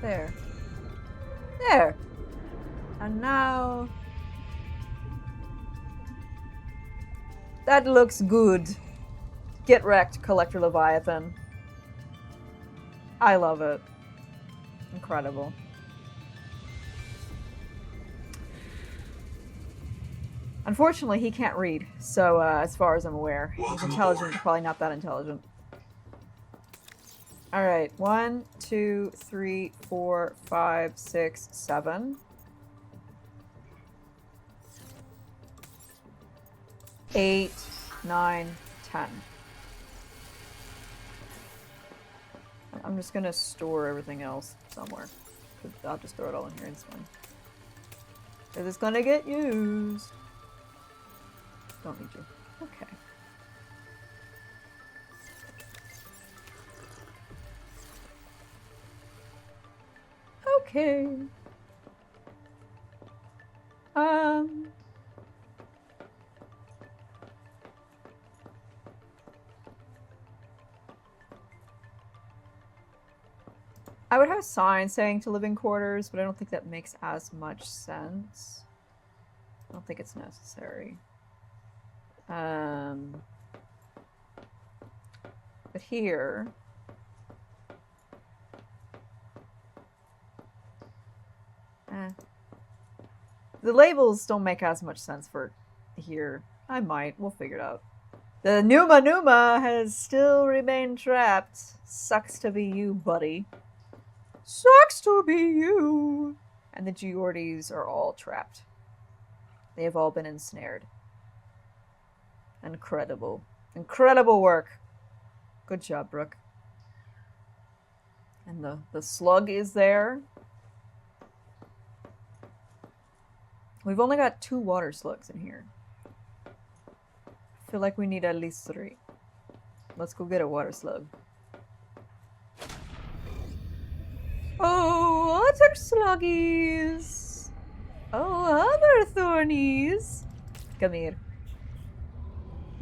There. There! And now... That looks good. Get wrecked, Collector Leviathan. I love it. Incredible. Unfortunately, he can't read, so as far as I'm aware. He's Welcome intelligent, aboard. but probably not that intelligent. Alright, 1, 2, 3, 4, 5, 6, 7. 8, 9, 10. I'm just gonna store everything else somewhere. I'll just throw it all in here, it's fine. Because it's gonna get used. Don't need you. Okay. Okay. I would have a sign saying to living quarters, but I don't think that makes as much sense. I don't think it's necessary. But here... The labels don't make as much sense for here. I might. We'll figure it out. The Numa Numa has still remained trapped. Sucks to be you, buddy. Sucks to be you! And the Geordies are all trapped. They have all been ensnared. Incredible. Incredible work. Good job, Brooke. And the slug is there. We've only got 2 water slugs in here. I feel like we need at least 3. Let's go get a water slug. Oh, other sluggies! Oh, other thornies! Come here.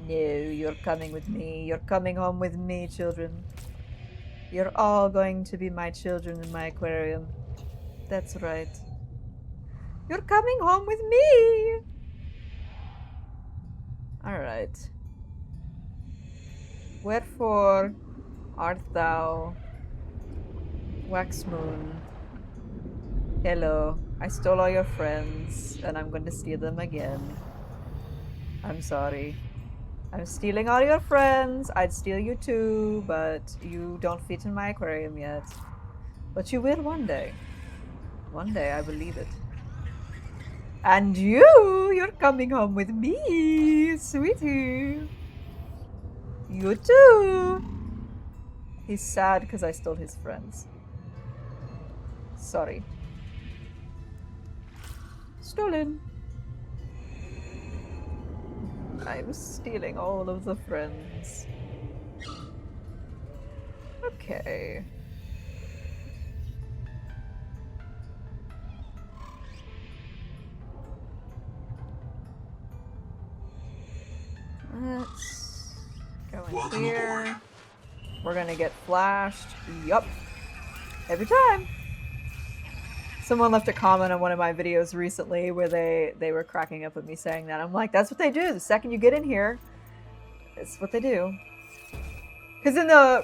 No, you're coming with me. You're coming home with me, children. You're all going to be my children in my aquarium. That's right. You're coming home with me! Alright. Wherefore art thou, wax moon? Hello, I stole all your friends, and I'm going to steal them again. I'm sorry. I'm stealing all your friends. I'd steal you too, but you don't fit in my aquarium yet. But you will one day. One day, I believe it. And you're coming home with me, sweetie. You too. He's sad because I stole his friends. Sorry. Stolen. I'm stealing all of the friends. Okay. Let's go in Welcome here. aboard. We're gonna get flashed. Yup. Every time. Someone left a comment on one of my videos recently where they were cracking up at me saying that. I'm like, that's what they do. The second you get in here, it's what they do. Because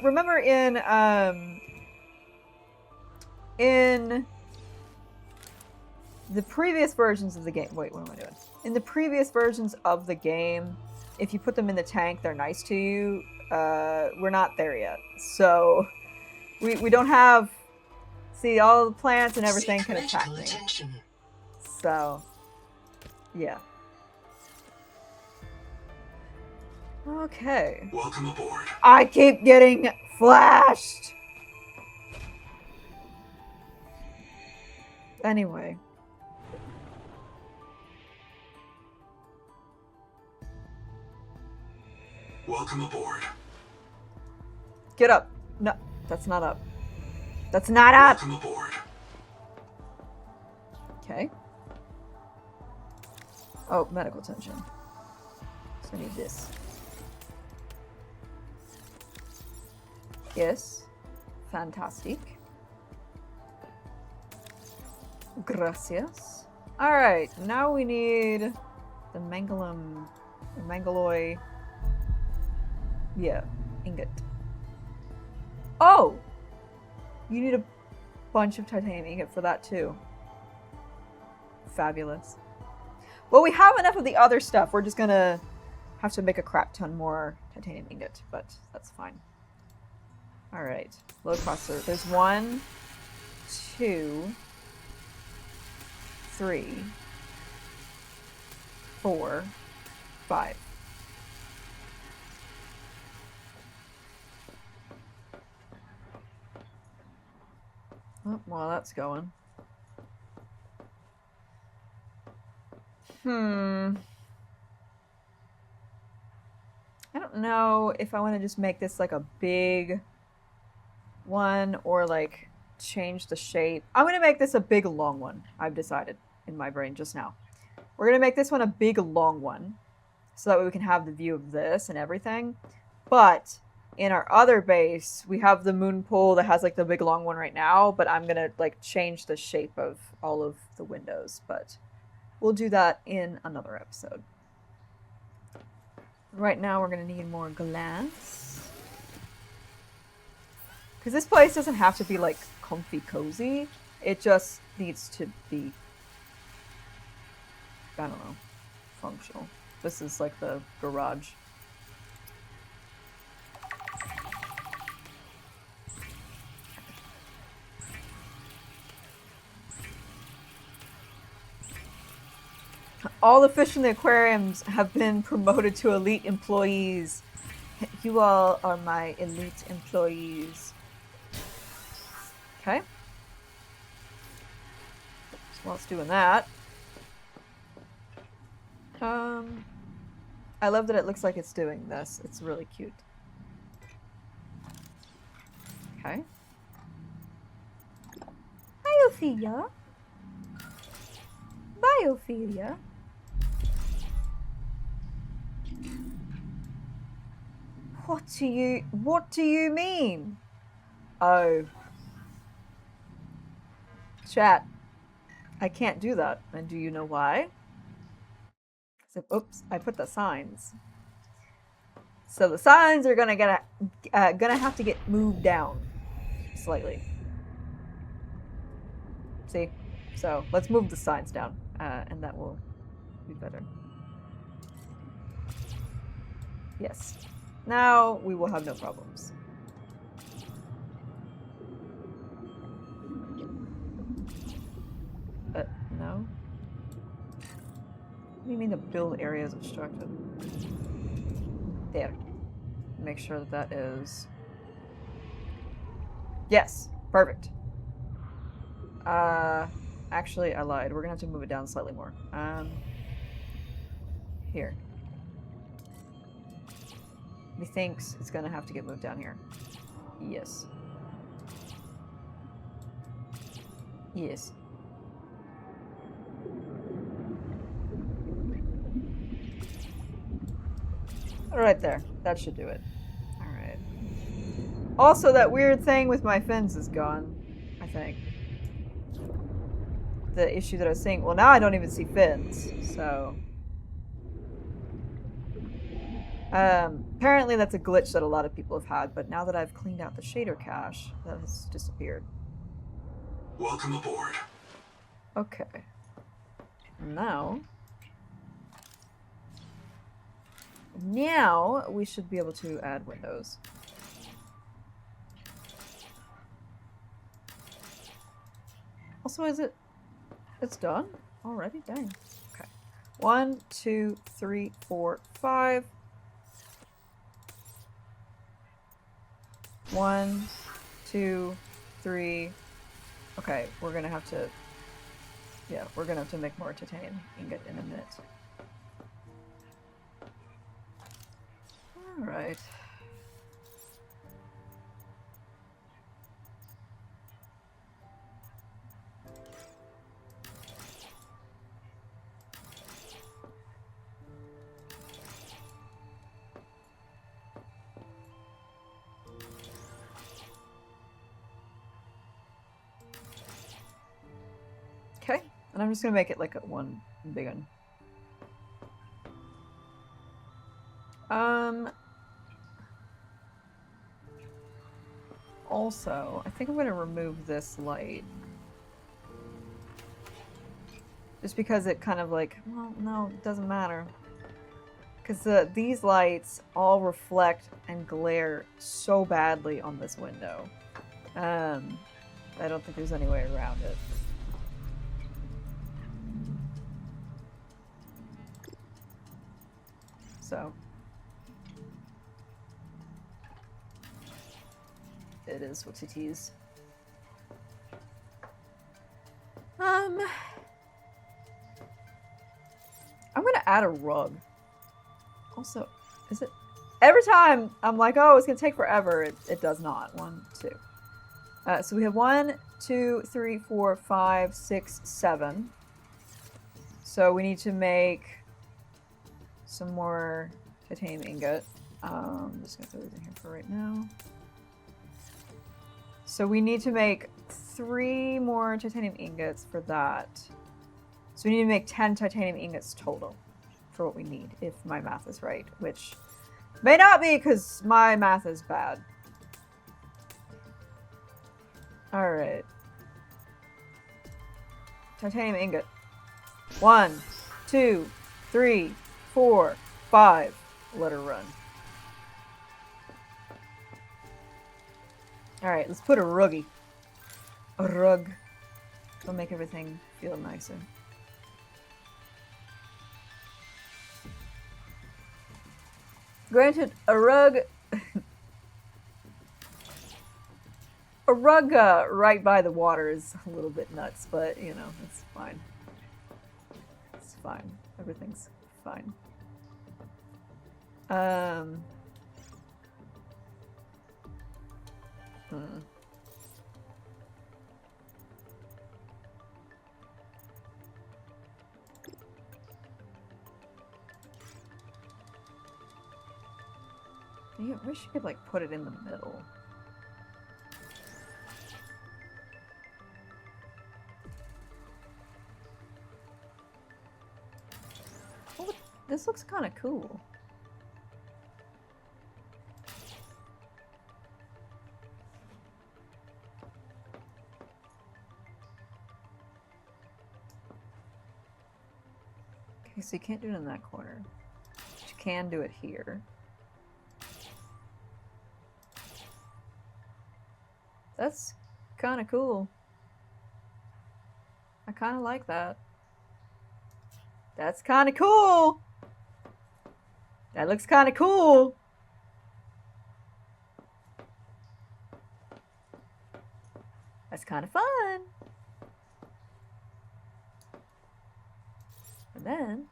remember in the previous versions of the game, wait, what am I doing? In the previous versions of the game, if you put them in the tank, they're nice to you. We're not there yet. So we don't have, see, all the plants and everything Seek can attack medical me. attention. So, yeah. Okay. Welcome aboard. I keep getting flashed! Anyway. Welcome aboard. Get up. No, that's not up. That's not up! Welcome aboard. Okay. Oh, medical attention. So I need this. Yes. Fantastic. Gracias. Alright, now we need the Mangaloy. Yeah, ingot. Oh! You need a bunch of titanium ingot for that too. Fabulous. Well, we have enough of the other stuff. We're just gonna have to make a crap ton more titanium ingot, but that's fine. All right, low cost. There's 1, 2, 3, 4, 5. Oh, well, that's going. I don't know if I want to just make this like a big one or like change the shape. I'm going to make this a big long one. I've decided in my brain just now. We're going to make this one a big long one so that way we can have the view of this and everything. But in our other base, we have the moon pool that has like the big long one right now, but I'm going to like change the shape of all of the windows, but we'll do that in another episode. Right now we're going to need more glass. Because this place doesn't have to be like comfy cozy. It just needs to be, I don't know, functional. This is like the garage. All the fish in the aquariums have been promoted to elite employees. You all are my elite employees. Okay. So whilst doing that, I love that it looks like it's doing this. It's really cute. Okay. Biophilia. Biophilia. What do you mean? Oh. Chat. I can't do that. And do you know why? So, oops, I put the signs. So the signs are gonna have to get moved down slightly. See? So let's move the signs down, and that will be better. Yes. Now we will have no problems. No? What do you mean the build area is obstructed? There. Make sure that that is... Yes. Perfect. Actually, I lied. We're gonna have to move it down slightly more. Here. Methinks it's gonna have to get moved down here. Yes. Yes. Right there. That should do it. Alright. Also, that weird thing with my fins is gone, I think. The issue that I was seeing. Well, now I don't even see fins, so... apparently that's a glitch that a lot of people have had, but now that I've cleaned out the shader cache, that has disappeared. Welcome aboard. Okay. Now we should be able to add windows. Also, it's done already? Dang. Okay. 1, 2, 3, 4, 5. 1, 2, 3. Okay, we're gonna have to... Yeah, we're gonna have to make more titanium ingot in a minute. Alright. Okay, and I'm just gonna make it like a one big one. Also, I think I'm gonna remove this light. Just because it kind of like, well, no, it doesn't matter. Because these lights all reflect and glare so badly on this window. I don't think there's any way around it. So. It is what it is. I'm gonna add a rug. Also, is it... Every time I'm like, oh, it's gonna take forever. It does not. 1, 2. So we have 1, 2, 3, 4, 5, 6, 7. So we need to make some more titanium ingot. I'm just gonna throw these in here for right now. So we need to make 3 more titanium ingots for that. So we need to make 10 titanium ingots total for what we need, if my math is right, which may not be because my math is bad. Alright. Titanium ingot. 1, 2, 3, 4, 5. Let her run. Alright, let's put a ruggy. A rug. It'll make everything feel nicer. Granted, a rug... a rug right by the water is a little bit nuts, but, you know, it's fine. It's fine. Everything's fine. Yeah, I wish you could, like, put it in the middle. Oh, this looks kind of cool. Okay, so you can't do it in that corner. But you can do it here. That's kind of cool. I kind of like that. That's kind of cool. That looks kind of cool. That's kind of fun. And then...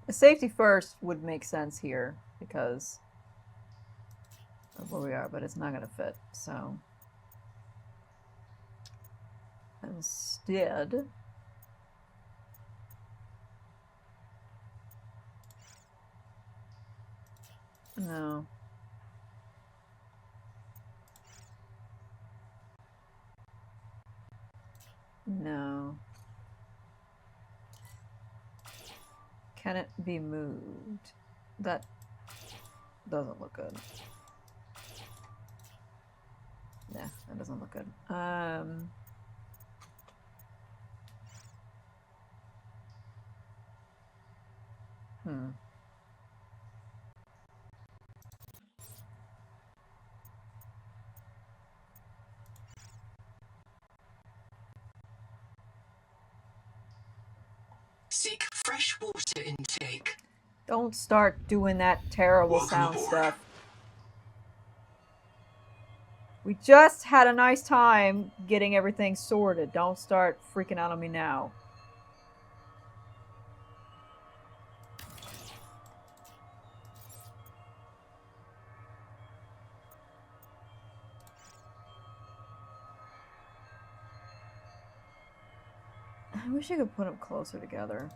The safety first would make sense here because of where we are, but it's not going to fit. So instead, no. No. Can it be moved? That doesn't look good. Yeah, that doesn't look good. Seek fresh water intake. Don't start doing that terrible Welcome sound aboard. stuff. We just had a nice time getting everything sorted. Don't start freaking out on me now. I wish I could put them closer together.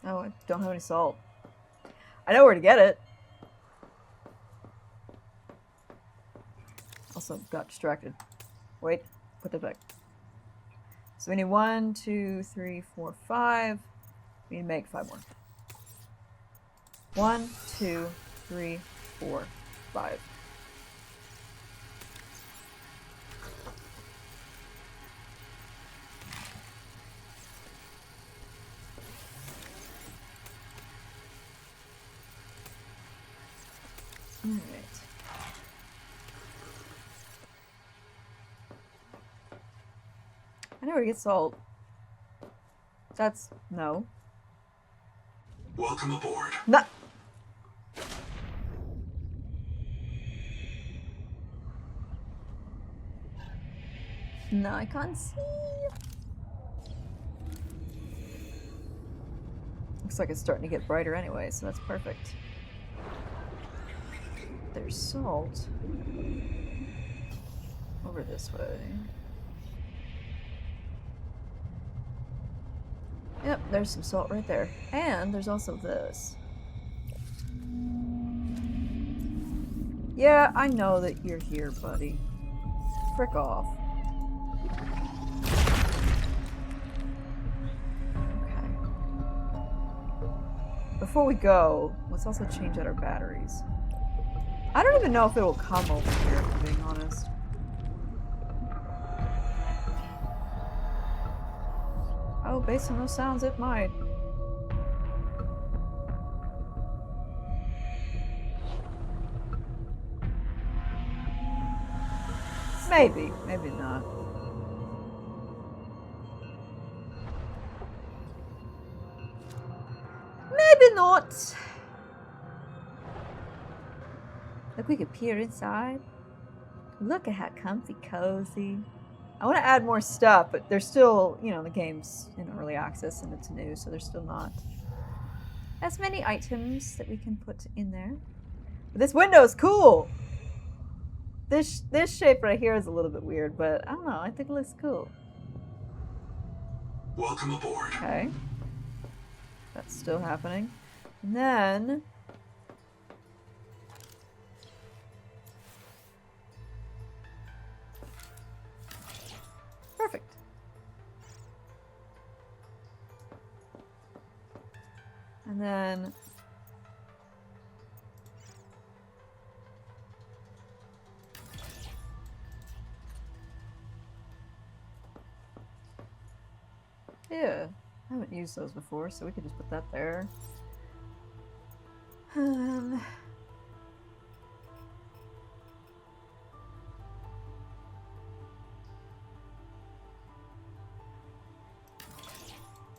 Oh, I don't have any salt. I know where to get it. Also got distracted. Wait, put that back. So we need 1, 2, 3, 4, 5. We need to make 5 more. 1, 2, 3, 4, 5. All right. I know where to get salt. That's no. Welcome aboard. No. No, I can't see. Looks like it's starting to get brighter anyway, so that's perfect. There's salt over this way. Yep, there's some salt right there. And there's also this. Yeah, I know that you're here, buddy. Frick off. Okay. Before we go, let's also change out our batteries. I don't even know if it will come over here, if I'm being honest. Oh, based on those sounds, it might. Maybe, maybe not. Maybe not. Look, we could peer inside. Look at how comfy cozy. I want to add more stuff, but there's still, you know, the game's in early access and it's new, so there's still not as many items that we can put in there. But this window is cool. This shape right here is a little bit weird, but I don't know. I think it looks cool. Welcome aboard. Okay. That's still happening. And then perfect. And then yeah, I haven't used those before, so we could just put that there.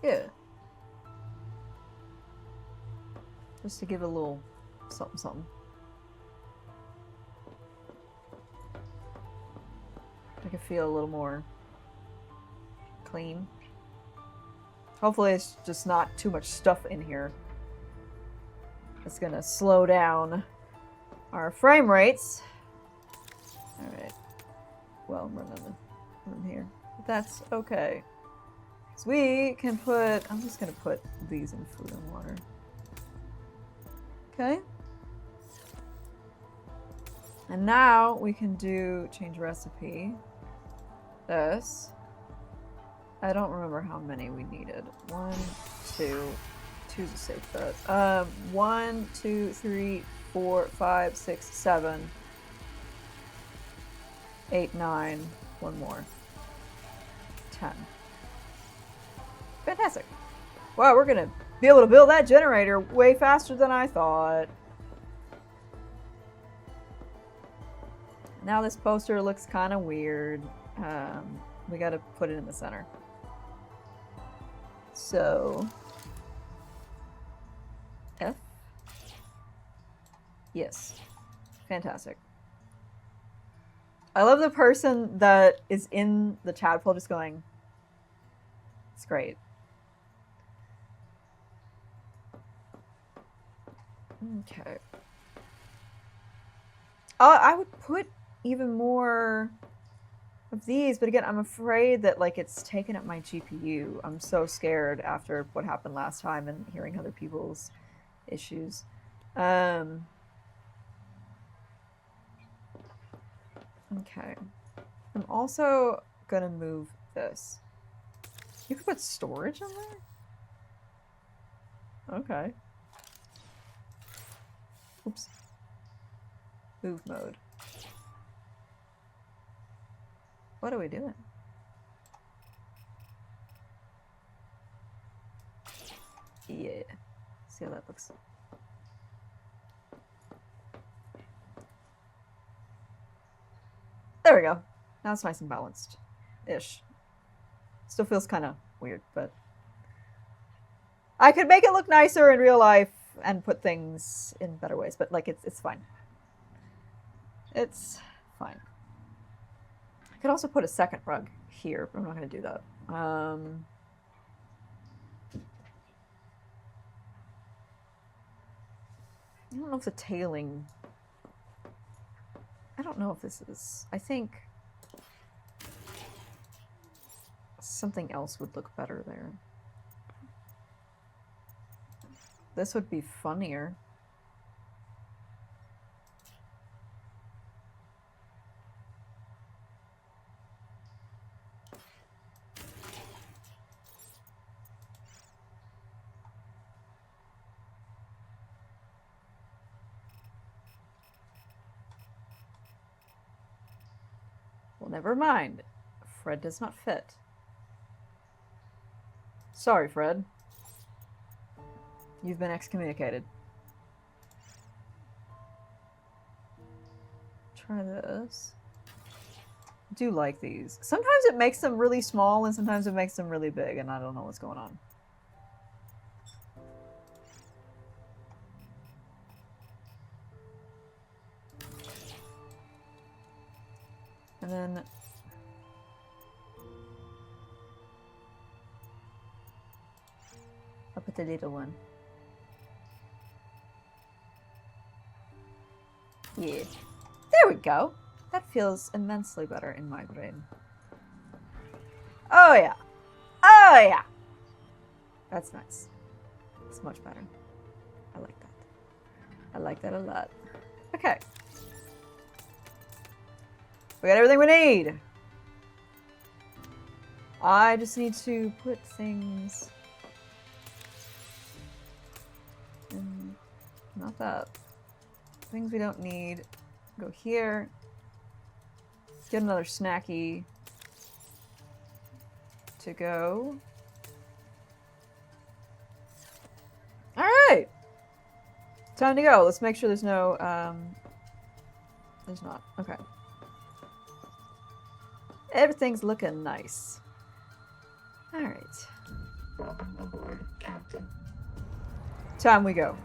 Yeah. Just to give a little something something. Make it feel a little more clean. Hopefully it's just not too much stuff in here. It's gonna slow down our frame rates. Alright. Well, I'm running the room here. But that's okay. So we can put, I'm just gonna put these in food and water. Okay. And now we can do change recipe. This. I don't remember how many we needed. 1, 2, 2's a safe bet. 1, 2, 3, 4, 5, 6, 7, 8, 9. One more. 10. Fantastic. Wow, we're gonna be able to build that generator way faster than I thought. Now this poster looks kind of weird. We gotta put it in the center. So, F. Yes. Fantastic. I love the person that is in the tadpole just going, it's great. Okay. I would put even more of these, but again, I'm afraid that like it's taken up my GPU. I'm so scared after what happened last time and hearing other people's issues. Okay. I'm also gonna move this. You could put storage in there? Okay. Oops. Move mode. What are we doing? Yeah. See how that looks. There we go. Now it's nice and balanced-ish. Still feels kind of weird, but I could make it look nicer in real life and put things in better ways, but like it's fine. It's fine. I could also put a second rug here, but I'm not going to do that. I don't know if the tailing... I don't know if this is... I think something else would look better there. This would be funnier. Well, never mind. Fred does not fit. Sorry, Fred. You've been excommunicated. Try this. I do like these. Sometimes it makes them really small and sometimes it makes them really big and I don't know what's going on. And then I'll put the little one. Yeah. There we go. That feels immensely better in my brain. Oh yeah. Oh yeah. That's nice. It's much better. I like that. I like that a lot. Okay. We got everything we need. I just need to put things in, not that. Things we don't need. Go here. Get another snacky to go. All right. Time to go. Let's make sure there's no, there's not. Okay. Everything's looking nice. All right. Welcome aboard, Captain. Time we go.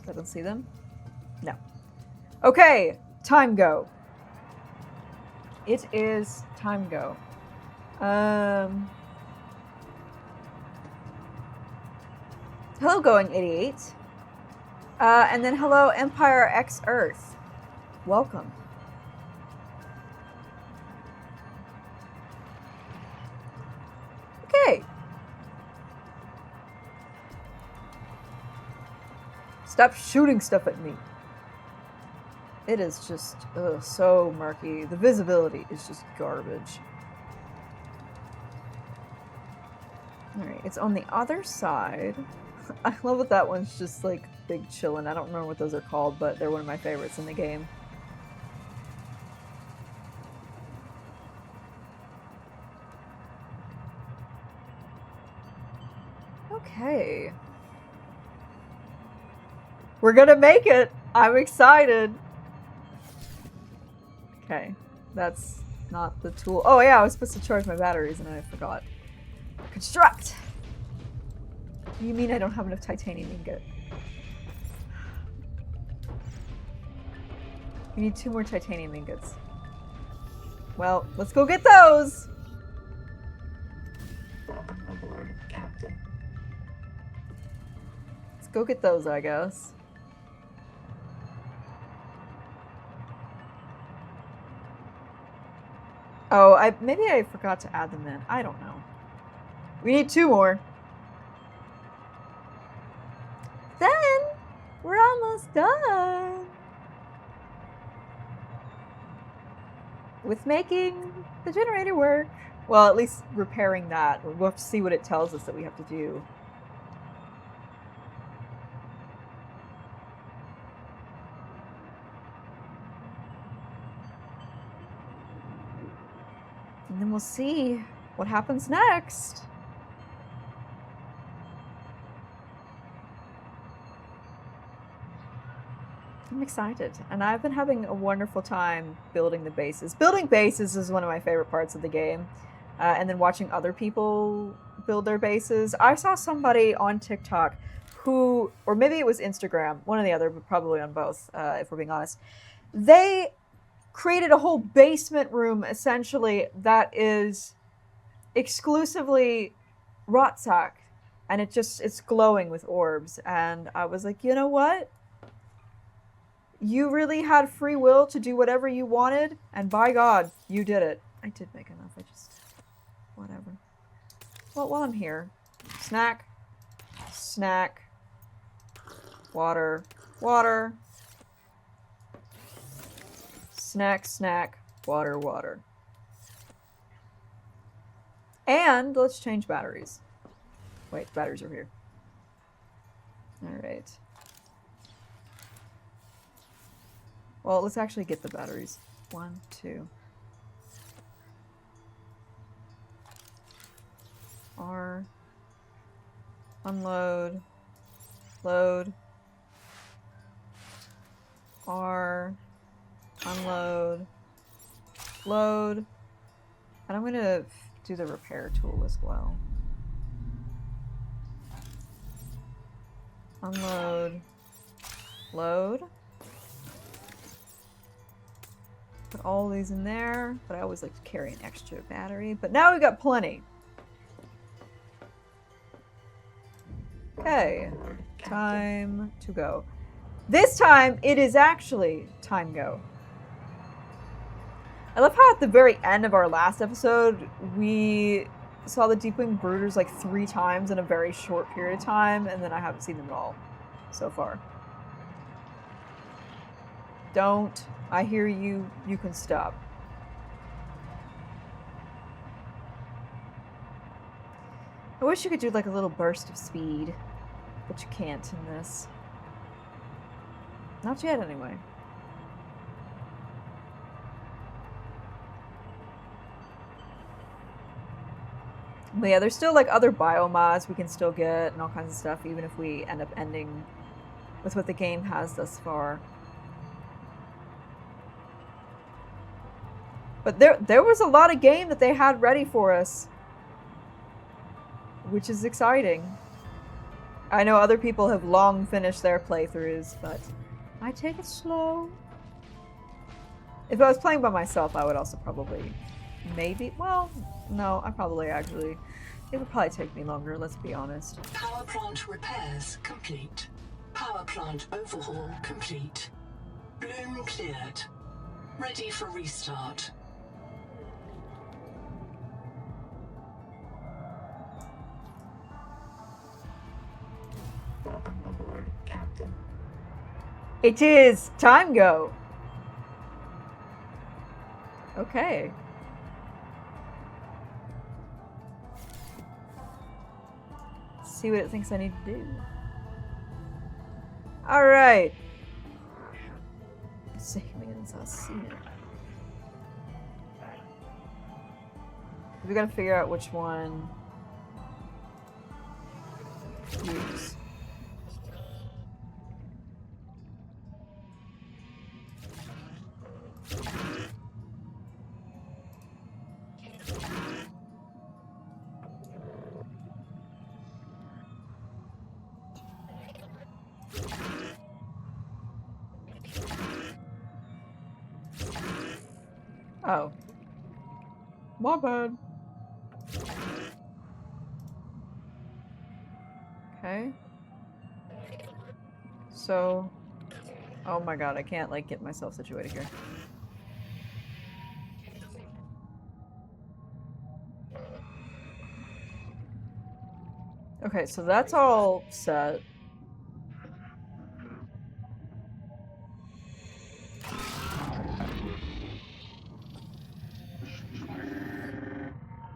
I don't see them? No. Okay, time go. It is time go. Hello, Going 88. And then hello, Empire X Earth. Welcome. Okay. Stop shooting stuff at me. It is just so murky. The visibility is just garbage. Alright, it's on the other side. I love that that one's just like big chillin'. I don't remember what those are called, but they're one of my favorites in the game. Okay. We're gonna make it! I'm excited! Okay, that's not the tool. Oh yeah, I was supposed to charge my batteries and I forgot. Construct! You mean I don't have enough titanium ingot? You need 2 more titanium ingots. Well, let's go get those! Welcome aboard, Captain. Let's go get those, I guess. Oh, maybe I forgot to add them in. I don't know. We need 2 more. Then we're almost done with making the generator work. Well, at least repairing that. We'll have to see what it tells us that we have to do. And then we'll see what happens next. I'm excited, and I've been having a wonderful time building the bases. Building bases is one of my favorite parts of the game, and then watching other people build their bases. I saw somebody on TikTok who, or maybe it was Instagram, one or the other, but probably on both, if we're being honest. They created a whole basement room, essentially, that is exclusively rot sack, and it's glowing with orbs. And I was like, you know what? You really had free will to do whatever you wanted, and by God, you did it. I did make enough, whatever. Well, while I'm here, snack, water, snack, water. And let's change batteries. Wait, batteries are here. Alright. Well, let's actually get the batteries. 1, 2. R. Unload. Load. R. Unload. Load. And I'm going to do the repair tool as well. Unload. Load. Put all these in there, but I always like to carry an extra battery. But now we got plenty. Okay, time to go. This time, it is actually time go. I love how at the very end of our last episode, we saw the Deepwing Brooders like 3 times in a very short period of time, and then I haven't seen them at all so far. Don't. I hear you. You can stop. I wish you could do like a little burst of speed, but you can't in this. Not yet, anyway. But yeah, there's still like other biomods we can still get and all kinds of stuff, even if we end up ending with what the game has thus far. But there was a lot of game that they had ready for us, which is exciting. I know other people have long finished their playthroughs, but I take it slow. If I was playing by myself, I would also probably, maybe, well, no, I probably actually, it would probably take me longer, let's be honest. Power plant repairs complete. Power plant overhaul complete. Bloom cleared. Ready for restart. Welcome aboard, Captain. It is time go. Okay. Let's see what it thinks I need to do. All right. We gotta figure out which one to use. Oh. My bad. Okay. So... Oh my god, I can't, like, get myself situated here. Okay, so that's all set.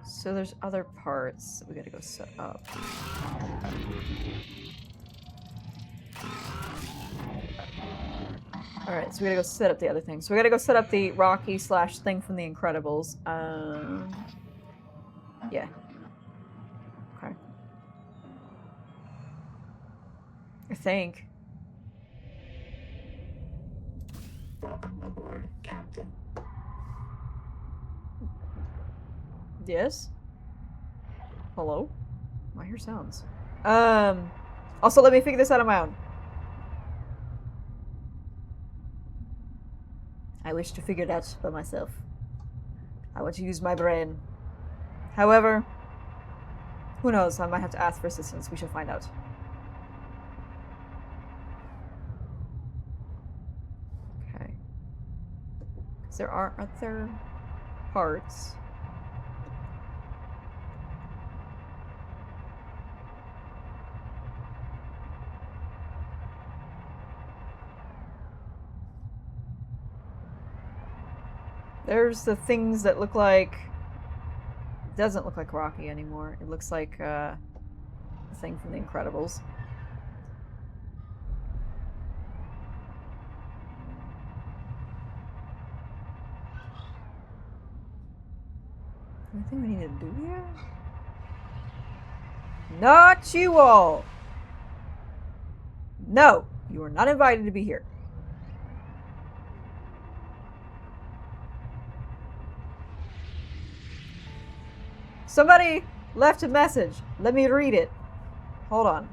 So there's other parts that we gotta go set up. Alright, so we gotta go set up the other thing. So we gotta go set up the Rocky / thing from The Incredibles. Yeah. Okay. I think. Welcome aboard, Captain. Yes? Hello? I hear sounds. Also, let me figure this out on my own. I wish to figure it out by myself. I want to use my brain. However, who knows? I might have to ask for assistance. We shall find out. Okay. Because there are other parts. There's the things that look like... It doesn't look like Rocky anymore. It looks like the thing from The Incredibles. Anything we need to do here? Not you all! No! You are not invited to be here. Somebody left a message. Let me read it. Hold on.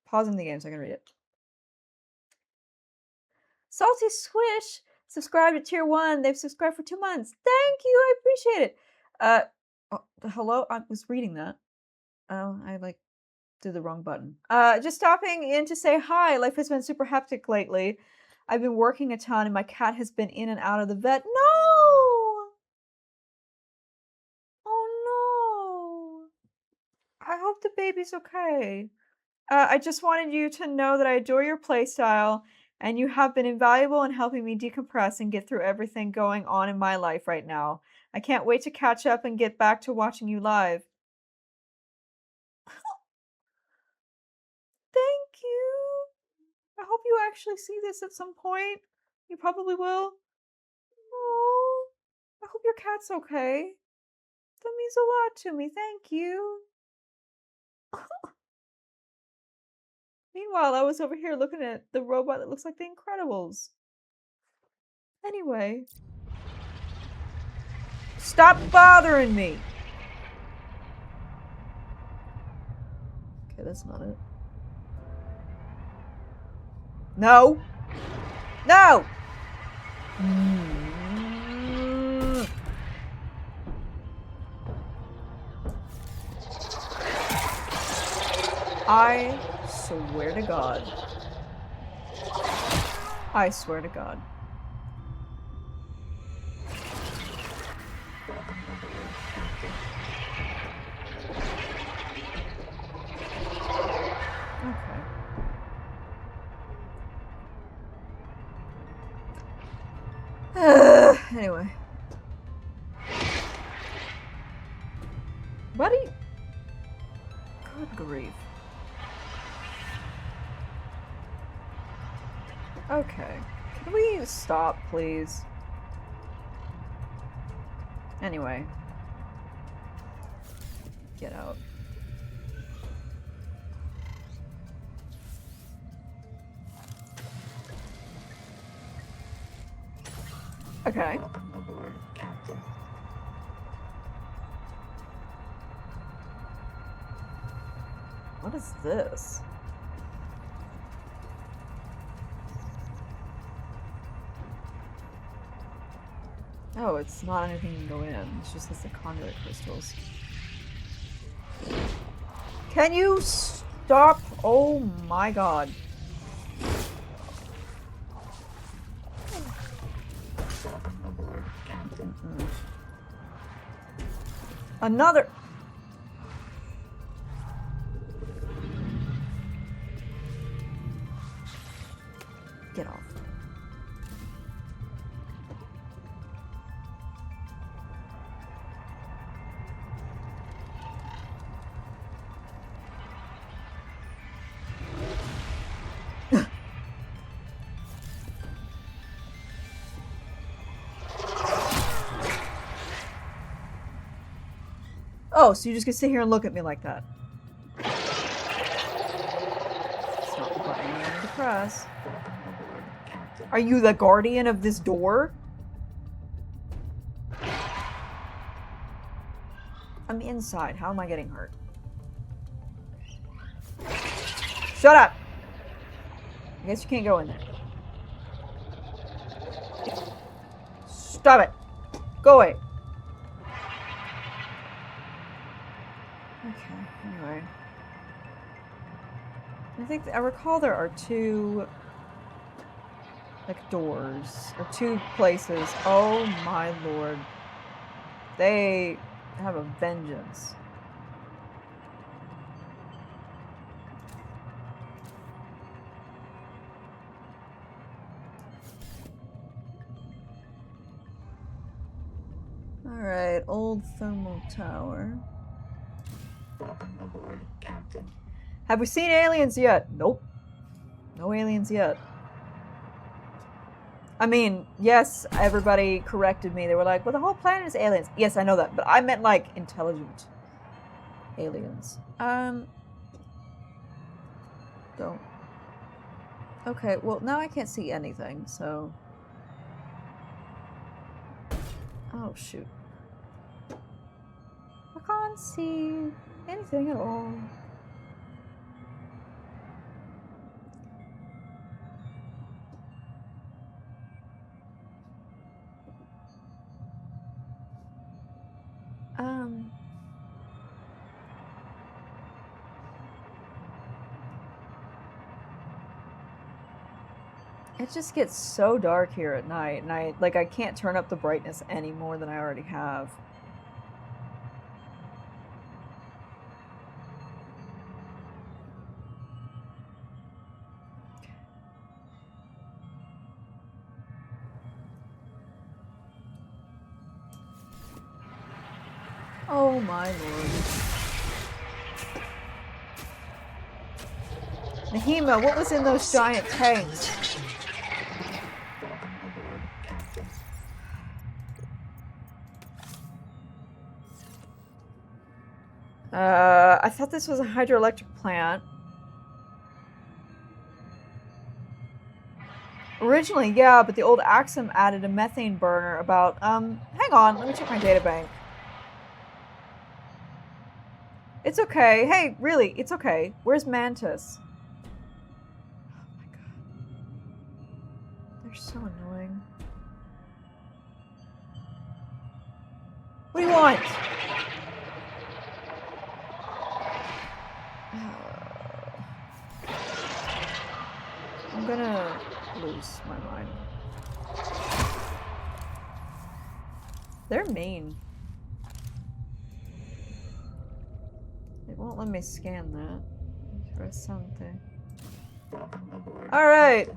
Pausing the game so I can read it. Salty Swish subscribed to tier 1. They've subscribed for 2 months. Thank you. I appreciate it. Hello? I was reading that. Oh, I did the wrong button. Just stopping in to say hi. Life has been super hectic lately. I've been working a ton and my cat has been in and out of the vet. No! Oh no! I hope the baby's okay. I just wanted you to know that I adore your playstyle and you have been invaluable in helping me decompress and get through everything going on in my life right now. I can't wait to catch up and get back to watching you live. Thank you. I hope you actually see this at some point. You probably will. Oh, I hope your cat's okay. That means a lot to me. Thank you. Meanwhile, I was over here looking at the robot that looks like The Incredibles. Anyway. Stop bothering me! Okay, that's not it. No! No! I swear to God. I swear to God. Okay. Anyway. Buddy. Good grief. Okay. Can we stop, please? Anyway. Get out. Okay. What is this? Oh, it's not anything you can go in. It's just the conduit crystals. Can you stop? Oh my god. Another. Get off. Oh, so you just gonna sit here and look at me like that? It's not the button I wanted to press. Are you the guardian of this door? I'm inside. How am I getting hurt? Shut up! I guess you can't go in there. Stop it! Go away! Okay, anyway. I recall there are two, like, doors, or two places. Oh my lord. They have a vengeance. Alright, old thermal tower. Welcome aboard, Captain. Have we seen aliens yet? Nope. No aliens yet. I mean, yes, everybody corrected me. They were like, well, the whole planet is aliens. Yes, I know that. But I meant, like, intelligent aliens. Don't. Okay, well, now I can't see anything, so... Oh, shoot. I can't see anything at all. It just gets so dark here at night, and I can't turn up the brightness any more than I already have. Oh my lord. Nahima, what was in those giant tanks? I thought this was a hydroelectric plant. Originally, yeah, but the old Axum added a methane burner about, hang on, let me check my databank. It's okay. Hey, really, it's okay. Where's Mantis? Oh my god. They're so annoying. What do you want? I'm gonna lose my mind. They're mean. It won't let me scan that. Interessante. Alright,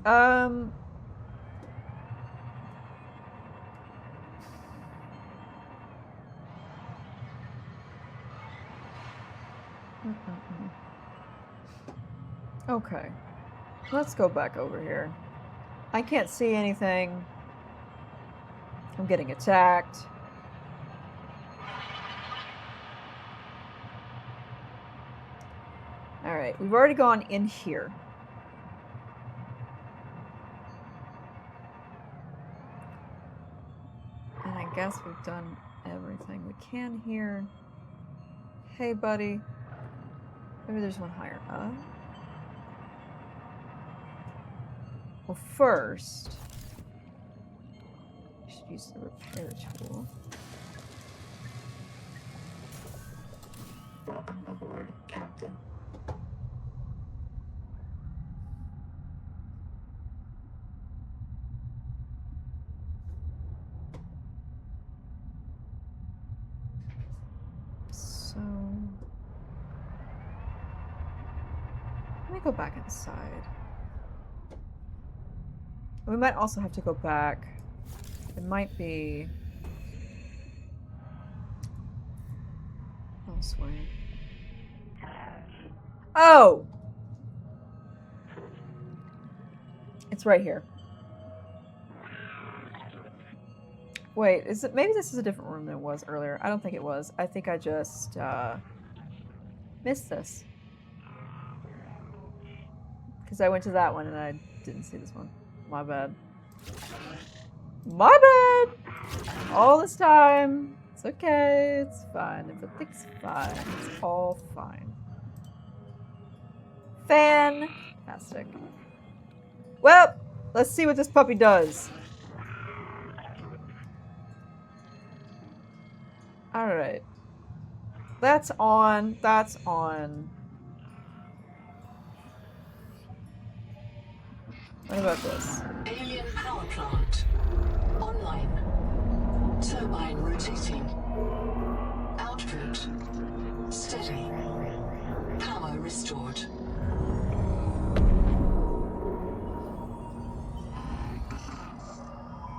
Okay. Let's go back over here. I can't see anything. I'm getting attacked. Alright, we've already gone in here. And I guess we've done everything we can here. Hey, buddy. Maybe there's one higher up. Well, first, I should use the repair tool. Welcome aboard, Captain. So let me go back inside. We might also have to go back. It might be elsewhere. Oh! It's right here. Wait, is it? Maybe this is a different room than it was earlier. I don't think it was. I think I just missed this. Because I went to that one and I didn't see this one. My bad. My bad! All this time. It's okay. It's fine. Everything's fine. It's all fine. Fantastic. Well, let's see what this puppy does. Alright. That's on. That's on. What about this? Alien power plant. Online. Turbine rotating. Output. Steady. Power restored.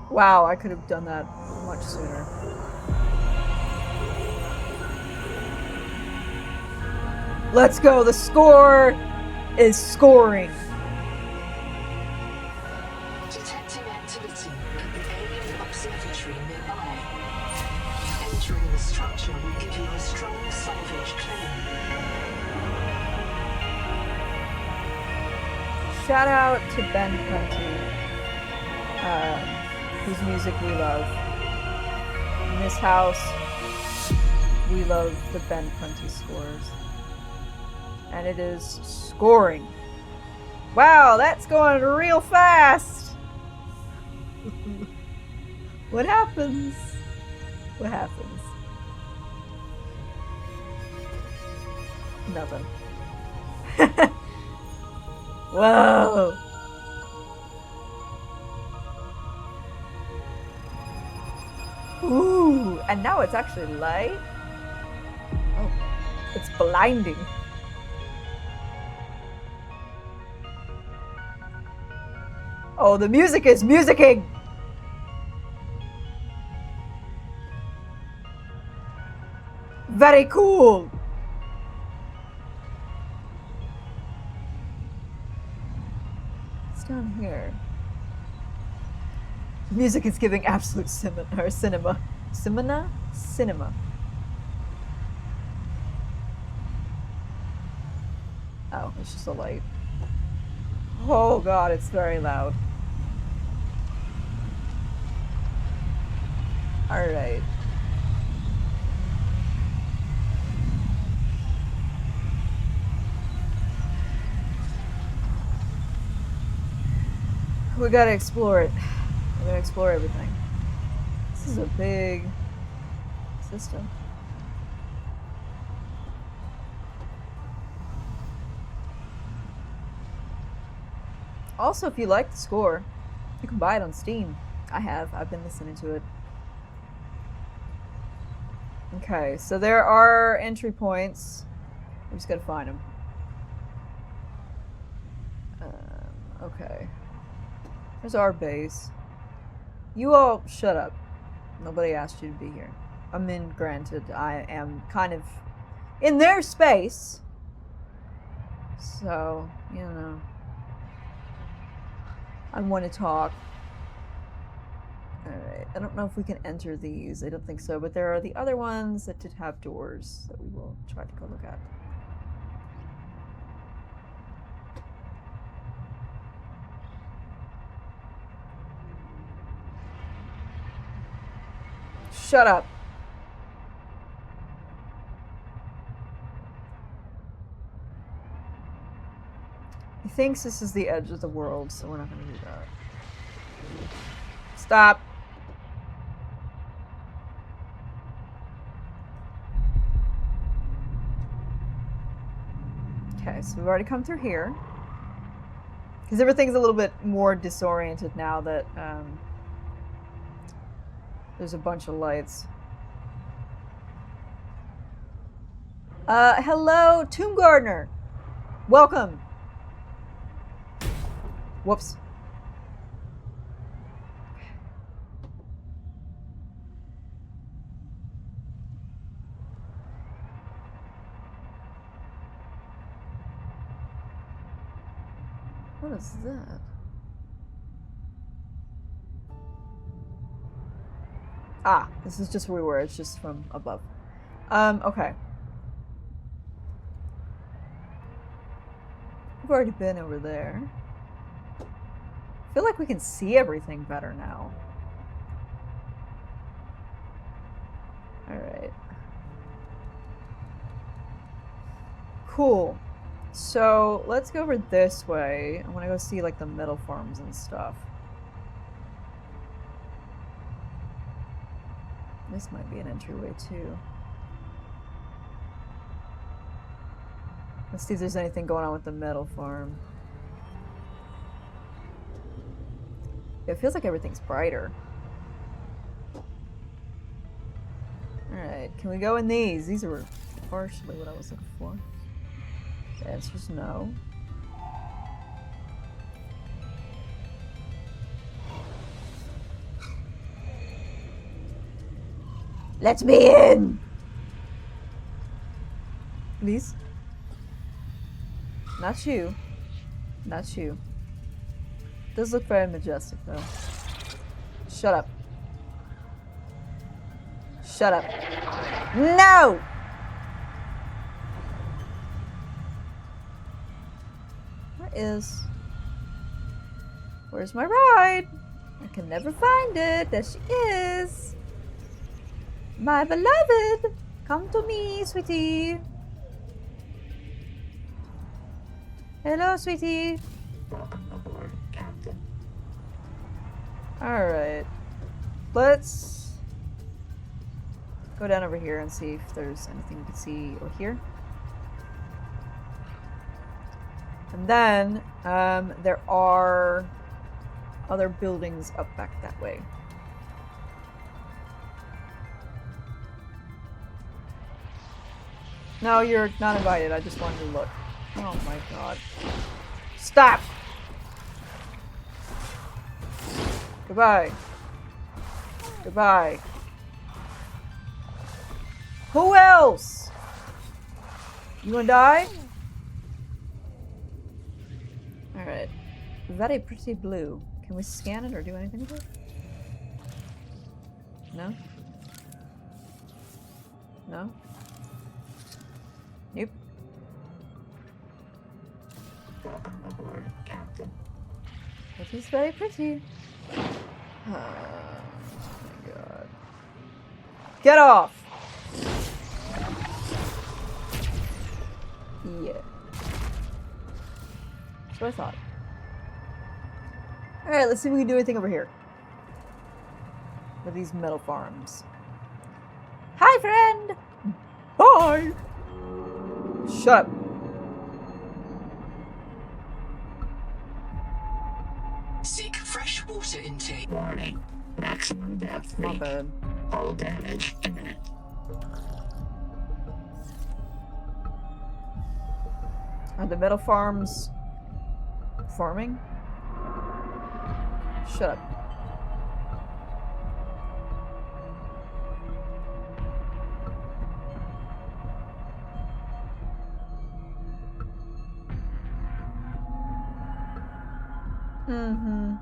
Wow, I could have done that much sooner. Let's go! The score is scoring! Detecting activity at the alien observatory nearby. Entering the structure will give you a strong salvage claim. Shout out to Ben Prunty, whose music we love. In this house, we love the Ben Prunty scores. And it is scoring. Wow, that's going real fast! What happens? What happens? Nothing. Whoa! Ooh, and now it's actually light. Oh, it's blinding. Oh, the music is musicking! Very cool! What's down here? Music is giving absolute cinema. Cinema. Oh, it's just a light. Oh god, it's very loud. Alright. We gotta explore it. We gotta explore everything. This is a big system. Also, if you like the score, you can buy it on Steam. I have. I've been listening to it. Okay, so there are entry points. We just gotta find them. Okay. There's our base. You all shut up. Nobody asked you to be here. I mean, granted, I am kind of in their space. So, you know. I want to talk. Alright, I don't know if we can enter these. I don't think so, but there are the other ones that did have doors that we will try to go look at. Shut up. He thinks this is the edge of the world, so we're not going to do that. Stop. Okay, so we've already come through here. Because everything's a little bit more disoriented now that there's a bunch of lights. Hello, Tomb Gardener. Welcome. Whoops. What is that? Ah, this is just where we were. It's just from above. Okay. We've already been over there. I feel like we can see everything better now. Alright. Cool. So, let's go over this way. I want to go see, like, the metal farms and stuff. This might be an entryway, too. Let's see if there's anything going on with the metal farm. Yeah, it feels like everything's brighter. Alright, can we go in these? These are partially what I was looking for. The answer's no. Let me in! Please? Not you. Not you. Does look very majestic, though. Shut up. Shut up. No! Where's my ride? I can never find it. There she is. My beloved. Come to me, sweetie. Hello, sweetie. Welcome aboard, Captain. Alright. Let's go down over here and see if there's anything we can see or hear. And then, there are other buildings up back that way. No, you're not invited. I just wanted to look. Oh my god. Stop! Goodbye. Goodbye. Who else? You wanna die? Alright. Very pretty blue. Can we scan it or do anything with it? No? No? Nope. Welcome aboard, Captain. It is very pretty. Oh my god. Get off! Yeah. That's what I thought. Alright, let's see if we can do anything over here. With these metal farms. Hi, friend! Bye! Shut up. Seek fresh water intake. Warning. Maximum depth Not reach. bad. Hull damage imminent. Are the metal farms farming? Shut up. Mm-hmm.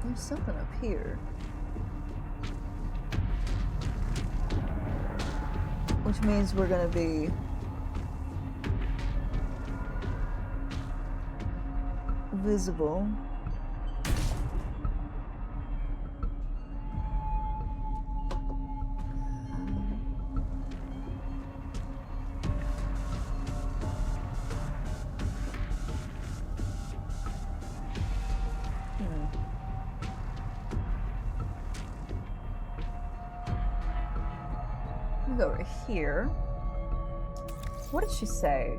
There's something up here. Which means we're gonna be visible. me go over here. What did she say?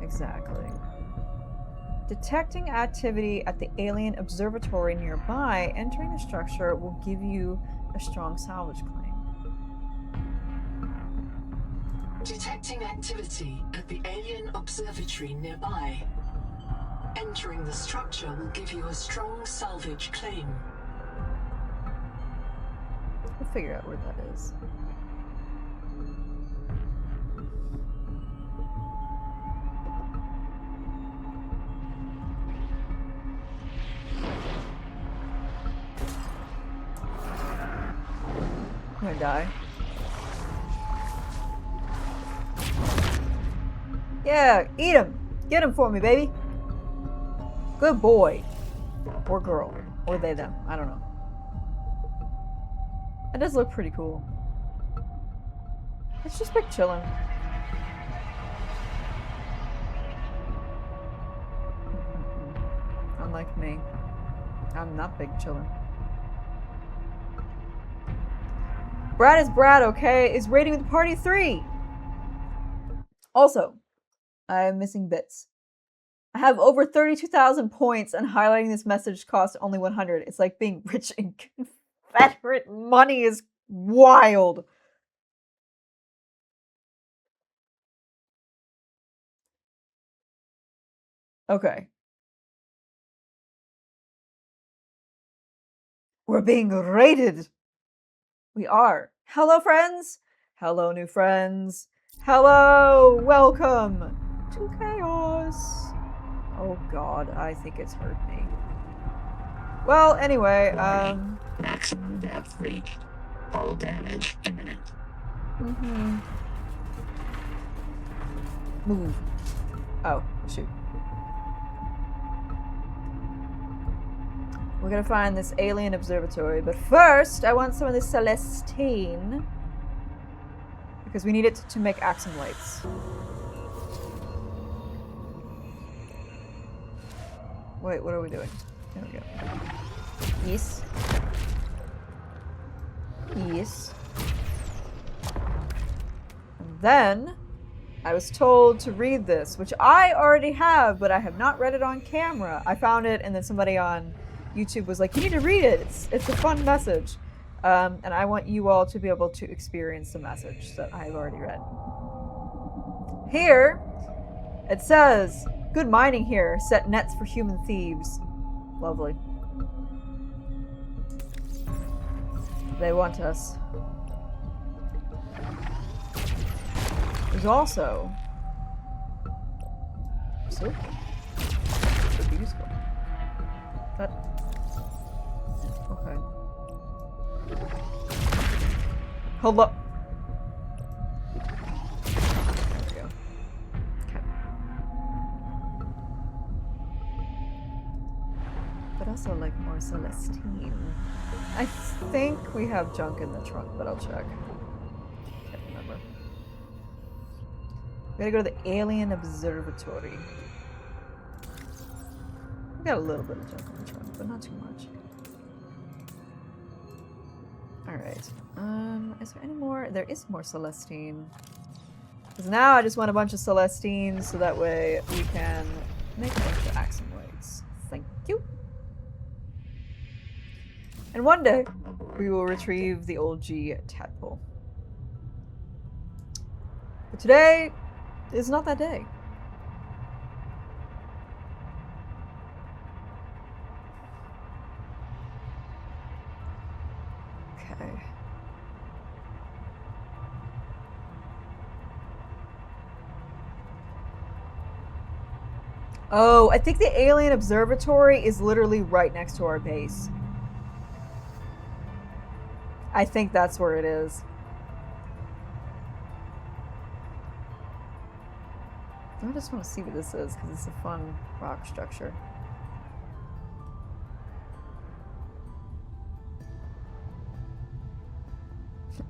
Exactly. Detecting activity at the alien observatory nearby, entering the structure will give you a strong salvage claim. Detecting activity at the alien observatory nearby. Entering the structure will give you a strong salvage claim. We'll figure out where that is. I'm gonna die. Yeah, eat him! Get him for me, baby! Good boy. Or girl. Or they, them. I don't know. That does look pretty cool. It's just big chillin'. Unlike me. I'm not big chillin'. Brad is Brad, okay? Is rating with party 3. Also, I am missing bits. I have over 32,000 points and highlighting this message costs only 100. It's like being rich in Confederate money is wild. Okay. We're being raided. We are. Hello, friends. Hello, new friends. Hello. Welcome to chaos. Oh god, I think it's hurt me. Well, anyway, Maximum depth reached. All damage imminent. Move. Oh, shoot. We're gonna find this alien observatory, but first I want some of this Celestine. Because we need it to make axon lights. Wait, what are we doing? There we go. Yes. Yes. And then I was told to read this, which I already have, but I have not read it on camera. I found it, and then somebody on YouTube was like, you need to read it. It's a fun message. And I want you all to be able to experience the message that I've already read. Here, it says, good mining here. Set nets for human thieves. Lovely. They want us. There's also silk. Could be useful. That. Okay. Hold up. There we go. Okay. But also like more Celestine. I think we have junk in the trunk, but I'll check. Can't remember. We gotta go to the Alien Observatory. We got a little bit of junk in the trunk, but not too much. Alright. Is there any more? There is more Celestine. Because now I just want a bunch of Celestines so that way we can make a bunch of axon lights. Thank you. And one day, we will retrieve the old G tadpole. But today is not that day. Okay. Oh, I think the Alien Observatory is literally right next to our base. I think that's where it is. I just want to see what this is because it's a fun rock structure.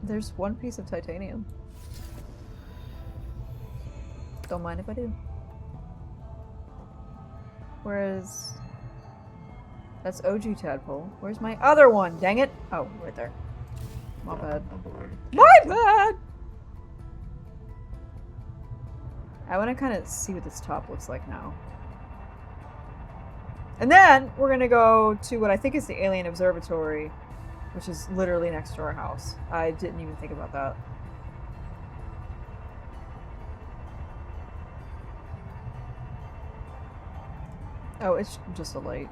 There's one piece of titanium. Don't mind if I do. Whereas that's OG tadpole. Where's my other one? Dang it! Oh, right there. My bad. My bad! I want to kind of see what this top looks like now. And then we're going to go to what I think is the Alien Observatory, which is literally next to our house. I didn't even think about that. Oh, it's just a light.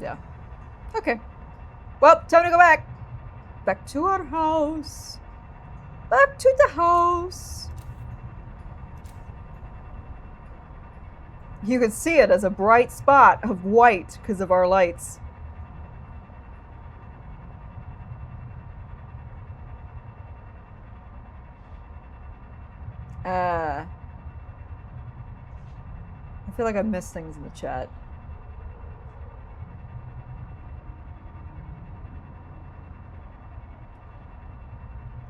Yeah. Okay. Well, time to go back. Back to our house. Back to the house. You can see it as a bright spot of white because of our lights. I feel like I missed things in the chat.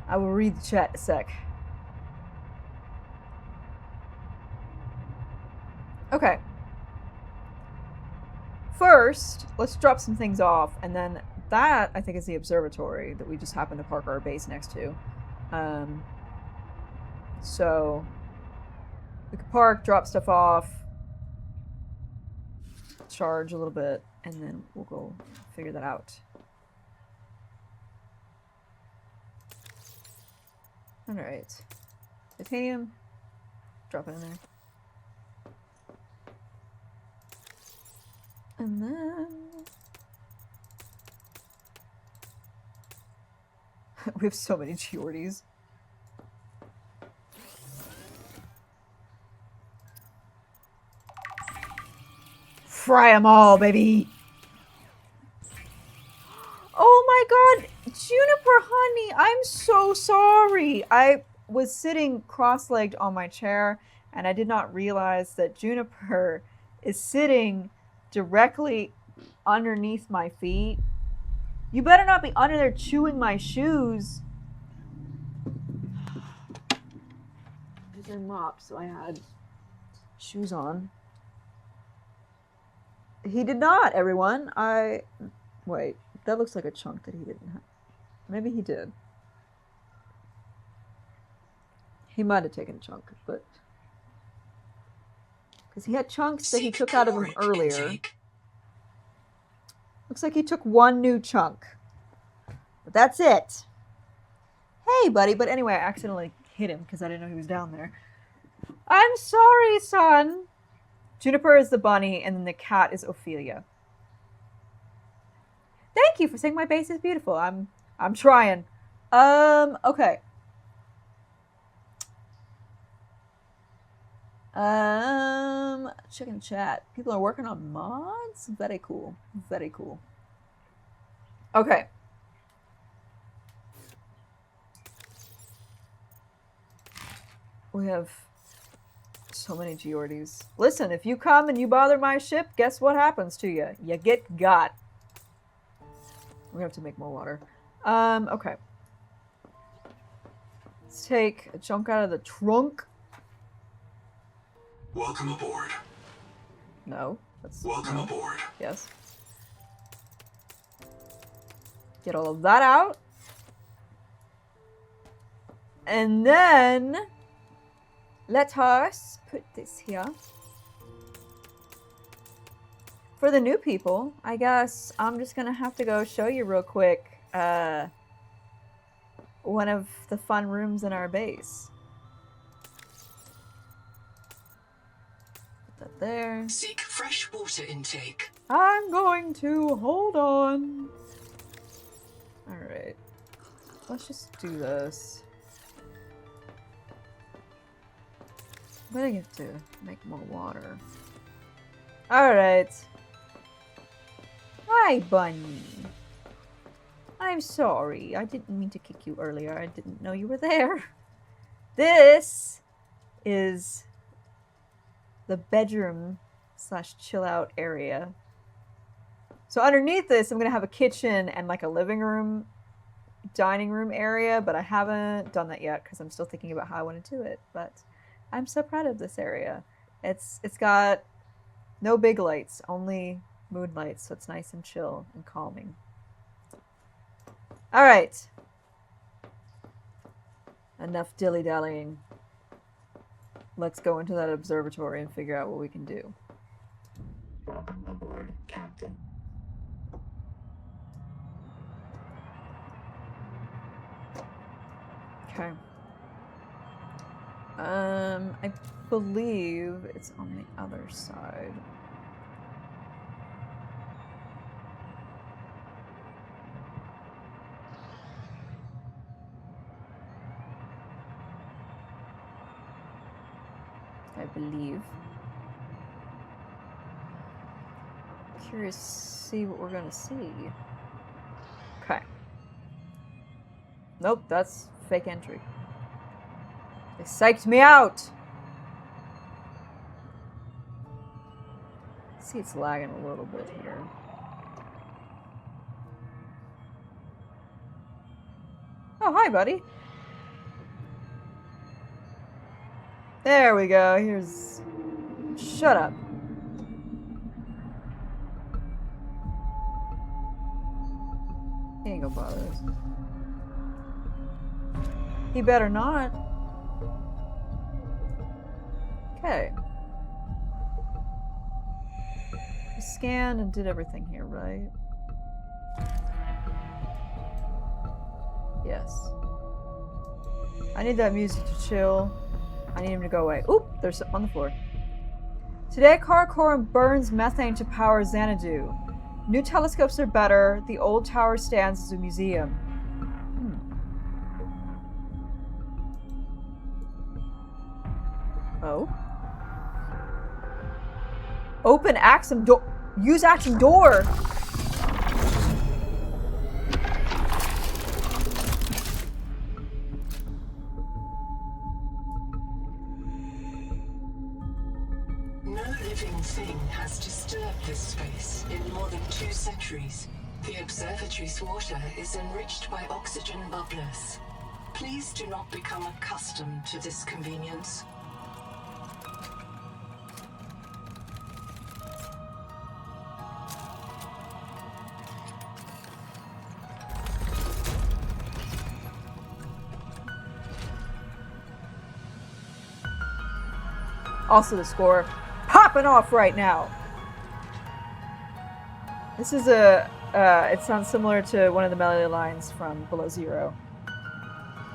I will read the chat in a sec. Okay. First, let's drop some things off, and then that, I think, is the observatory that we just happened to park our base next to. So, we could park, drop stuff off, charge a little bit, and then we'll go figure that out. Alright. Titanium. Drop it in there. And then... we have so many Geordies. Fry them all, baby! Oh my god! Juniper, honey! I'm so sorry! I was sitting cross-legged on my chair, and I did not realize that Juniper is sitting directly underneath my feet. You better not be under there chewing my shoes. I did mop, so I had shoes on. He did not, everyone. Wait, that looks like a chunk that he didn't have. Maybe he did. He might have taken a chunk, but... because he had chunks that he took out of him earlier. Looks like he took one new chunk. But that's it. Hey, buddy. But anyway, I accidentally hit him because I didn't know he was down there. I'm sorry, son. Juniper is the bunny, and then the cat is Ophelia. Thank you for saying my base is beautiful. I'm trying. Okay. Checking chat. People are working on mods? Very cool. Very cool. Okay. We have so many Geordies. Listen, if you come and you bother my ship, guess what happens to you? You get got. We have to make more water. Okay. Let's take a chunk out of the trunk. Welcome aboard. No. That's Welcome no. aboard. Yes. Get all of that out. And then let us put this here. For the new people, I guess I'm just gonna have to go show you real quick one of the fun rooms in our base. Put that there. Seek fresh water intake. I'm going to hold on. Alright. Let's just do this. But I get to make more water. Alright. Hi, Bunny. I'm sorry. I didn't mean to kick you earlier. I didn't know you were there. This is the bedroom / chill out area. So underneath this, I'm going to have a kitchen and like a living room, dining room area, but I haven't done that yet because I'm still thinking about how I want to do it. But I'm so proud of this area. It's got no big lights, only moonlight, so it's nice and chill and calming. All right. Enough dilly-dallying. Let's go into that observatory and figure out what we can do. Welcome aboard, Captain. Okay. I believe it's on the other side. I believe. Curious to see what we're gonna see. Okay. Nope, that's fake entry. They psyched me out! See, it's lagging a little bit here. Oh, hi, buddy. There we go. Here's... Shut up. He ain't gonna bother us. He better not. Okay. We scanned and did everything here, right? Yes. I need that music to chill. I need him to go away. Oop! There's on the floor. Today, Karakoram burns methane to power Xanadu. New telescopes are better. The old tower stands as a museum. Oh? Open Axum door. Use Axum door. No living thing has disturbed this space in more than 2 centuries. The observatory's water is enriched by oxygen bubblers. Please do not become accustomed to this convenience. Also the score popping off right now. This is it sounds similar to one of the melody lines from Below Zero.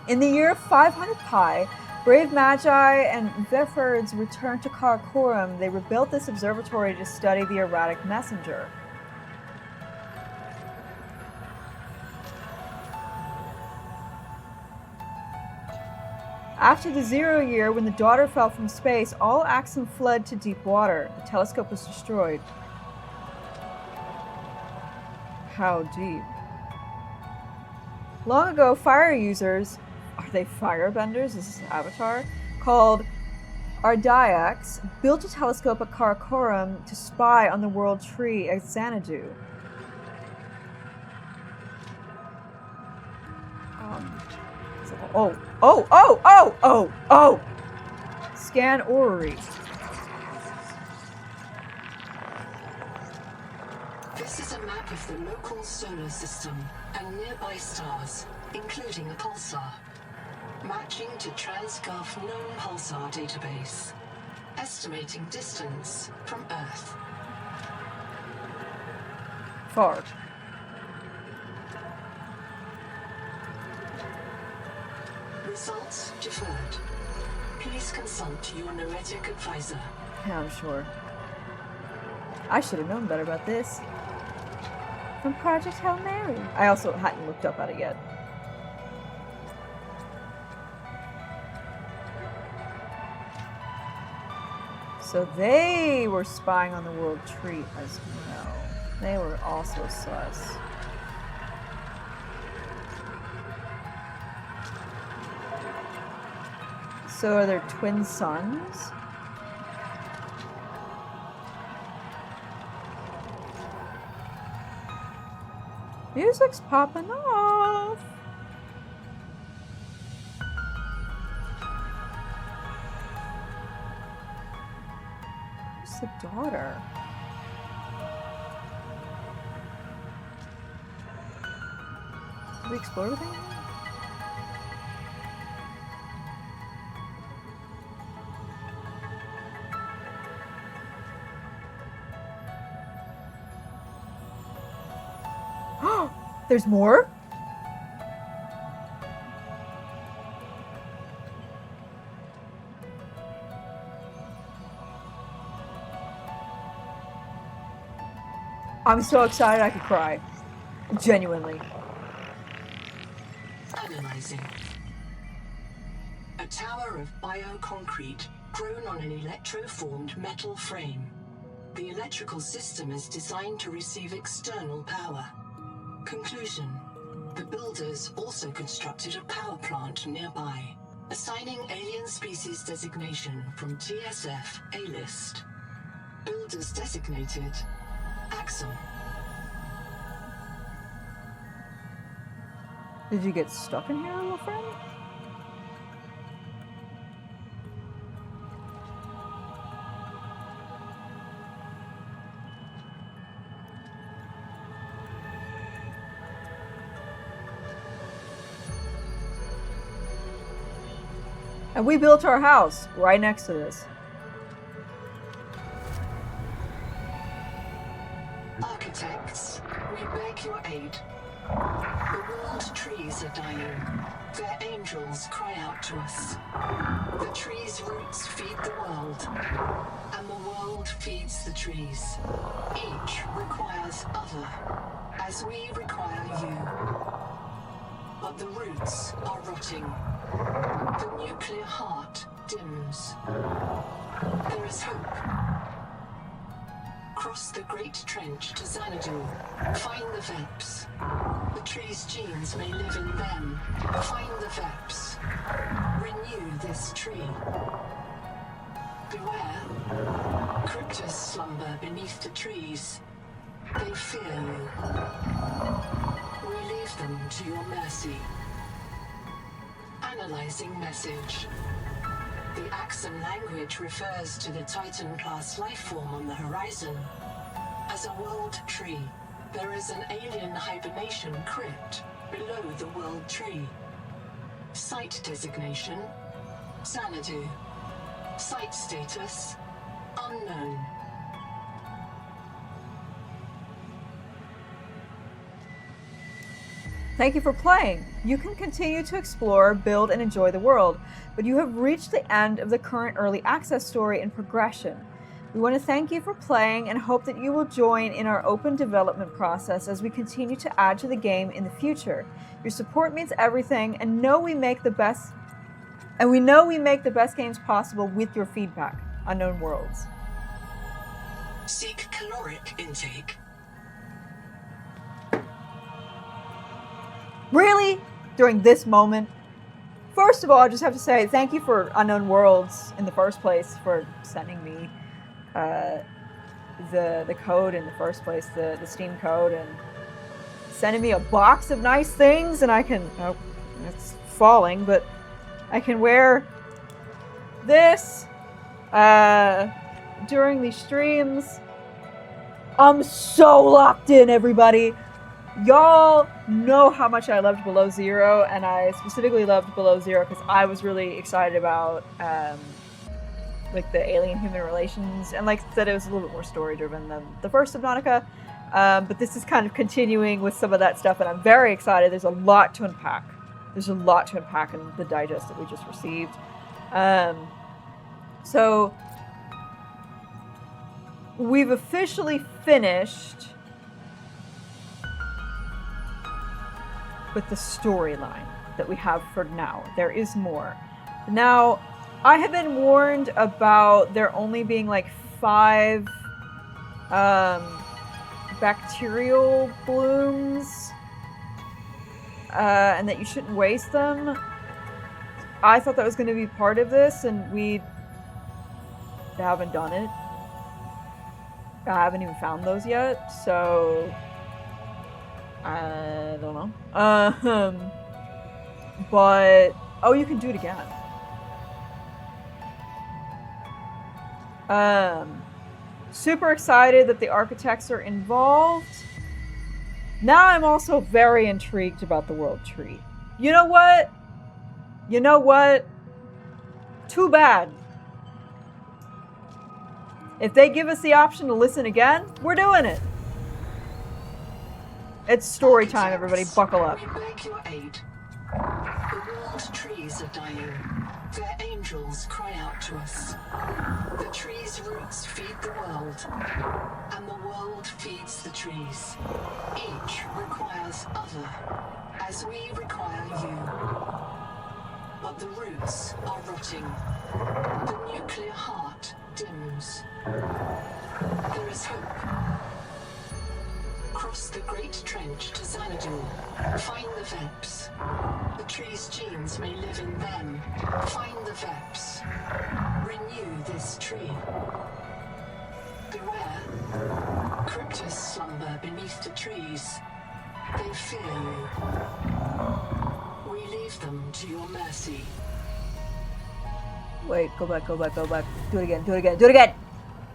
In the year 500 Pi, brave Magi and Vephards returned to Karakoram. They rebuilt this observatory to study the erratic messenger. After the 0 year, when the daughter fell from space, all Axum fled to deep water. The telescope was destroyed. How deep? Long ago, fire users, are they firebenders? Is this an avatar? Called Ardaiaks, built a telescope at Karakoram to spy on the world tree at Xanadu. Oh! Scan orrery. This is a map of the local solar system and nearby stars, including a pulsar. Matching to TransGov known pulsar database. Estimating distance from Earth. Far. Results deferred. Please consult your noetic advisor. Yeah, I'm sure. I should have known better about this. From Project Hail Mary. I also hadn't looked up at it yet. So they were spying on the world tree as well. They were also sus. So are there twin sons? Music's popping off. Who's the daughter? Did we explore everything? There's more? I'm so excited I could cry. Genuinely. Analyzing. A tower of bioconcrete grown on an electroformed metal frame. The electrical system is designed to receive external power. Conclusion. The builders also constructed a power plant nearby, assigning alien species designation from TSF A-list. Builders designated Axum. Did you get stuck in here, little friend? And we built our house right next to this. Architects, we beg your aid. The world trees are dying. Their angels cry out to us. The trees' roots feed the world, and the world feeds the trees. Each requires other, as we require you. But the roots are rotting. The nuclear heart dims. There is hope. Cross the Great Trench to Xanadu. Find the Veps. The tree's genes may live in them. Find the Veps. Renew this tree. Beware. Cryptos slumber beneath the trees. They fear you. We leave them to your mercy. Analyzing message. The Axum language refers to the Titan-class lifeform on the horizon. As a world tree, there is an alien hibernation crypt below the world tree. Site designation, Xanadu. Site status, unknown. Thank you for playing. You can continue to explore, build, and enjoy the world, but you have reached the end of the current early access story and progression. We want to thank you for playing and hope that you will join in our open development process as we continue to add to the game in the future. Your support means everything, and we know we make the best games possible with your feedback. Unknown Worlds. Seek caloric intake. Really? During this moment? First of all, I just have to say thank you for Unknown Worlds in the first place, for sending me the code in the first place, the Steam code, and sending me a box of nice things, and I can, oh, it's falling, but I can wear this during these streams. I'm so locked in, everybody. Y'all know how much I loved Below Zero, and I specifically loved Below Zero because I was really excited about like the alien-human relations, and like I said, it was a little bit more story-driven than the first Subnautica, but this is kind of continuing with some of that stuff, and I'm very excited. There's a lot to unpack. There's a lot to unpack in the digest that we just received. So we've officially finished with the storyline that we have for now. There is more. Now, I have been warned about there only being like 5 bacterial blooms, and that you shouldn't waste them. I thought that was going to be part of this, and we haven't done it. I haven't even found those yet, so I don't know. But oh, you can do it again. Super excited that the architects are involved. Now I'm also very intrigued about the world tree. You know what? You know what? Too bad. If they give us the option to listen again, we're doing it. It's story time, everybody. Buckle up. We beg your aid. The world trees are dying. Their angels cry out to us. The trees' roots feed the world, and the world feeds the trees. Each requires other, as we require you. But the roots are rotting. The nuclear heart dims. There is hope. Cross the Great Trench to Xanadu. Find the Veps. The tree's genes may live in them. Find the Veps. Renew this tree. Beware. Cryptos slumber beneath the trees. They fear you. We leave them to your mercy. Wait, go back. Do it again.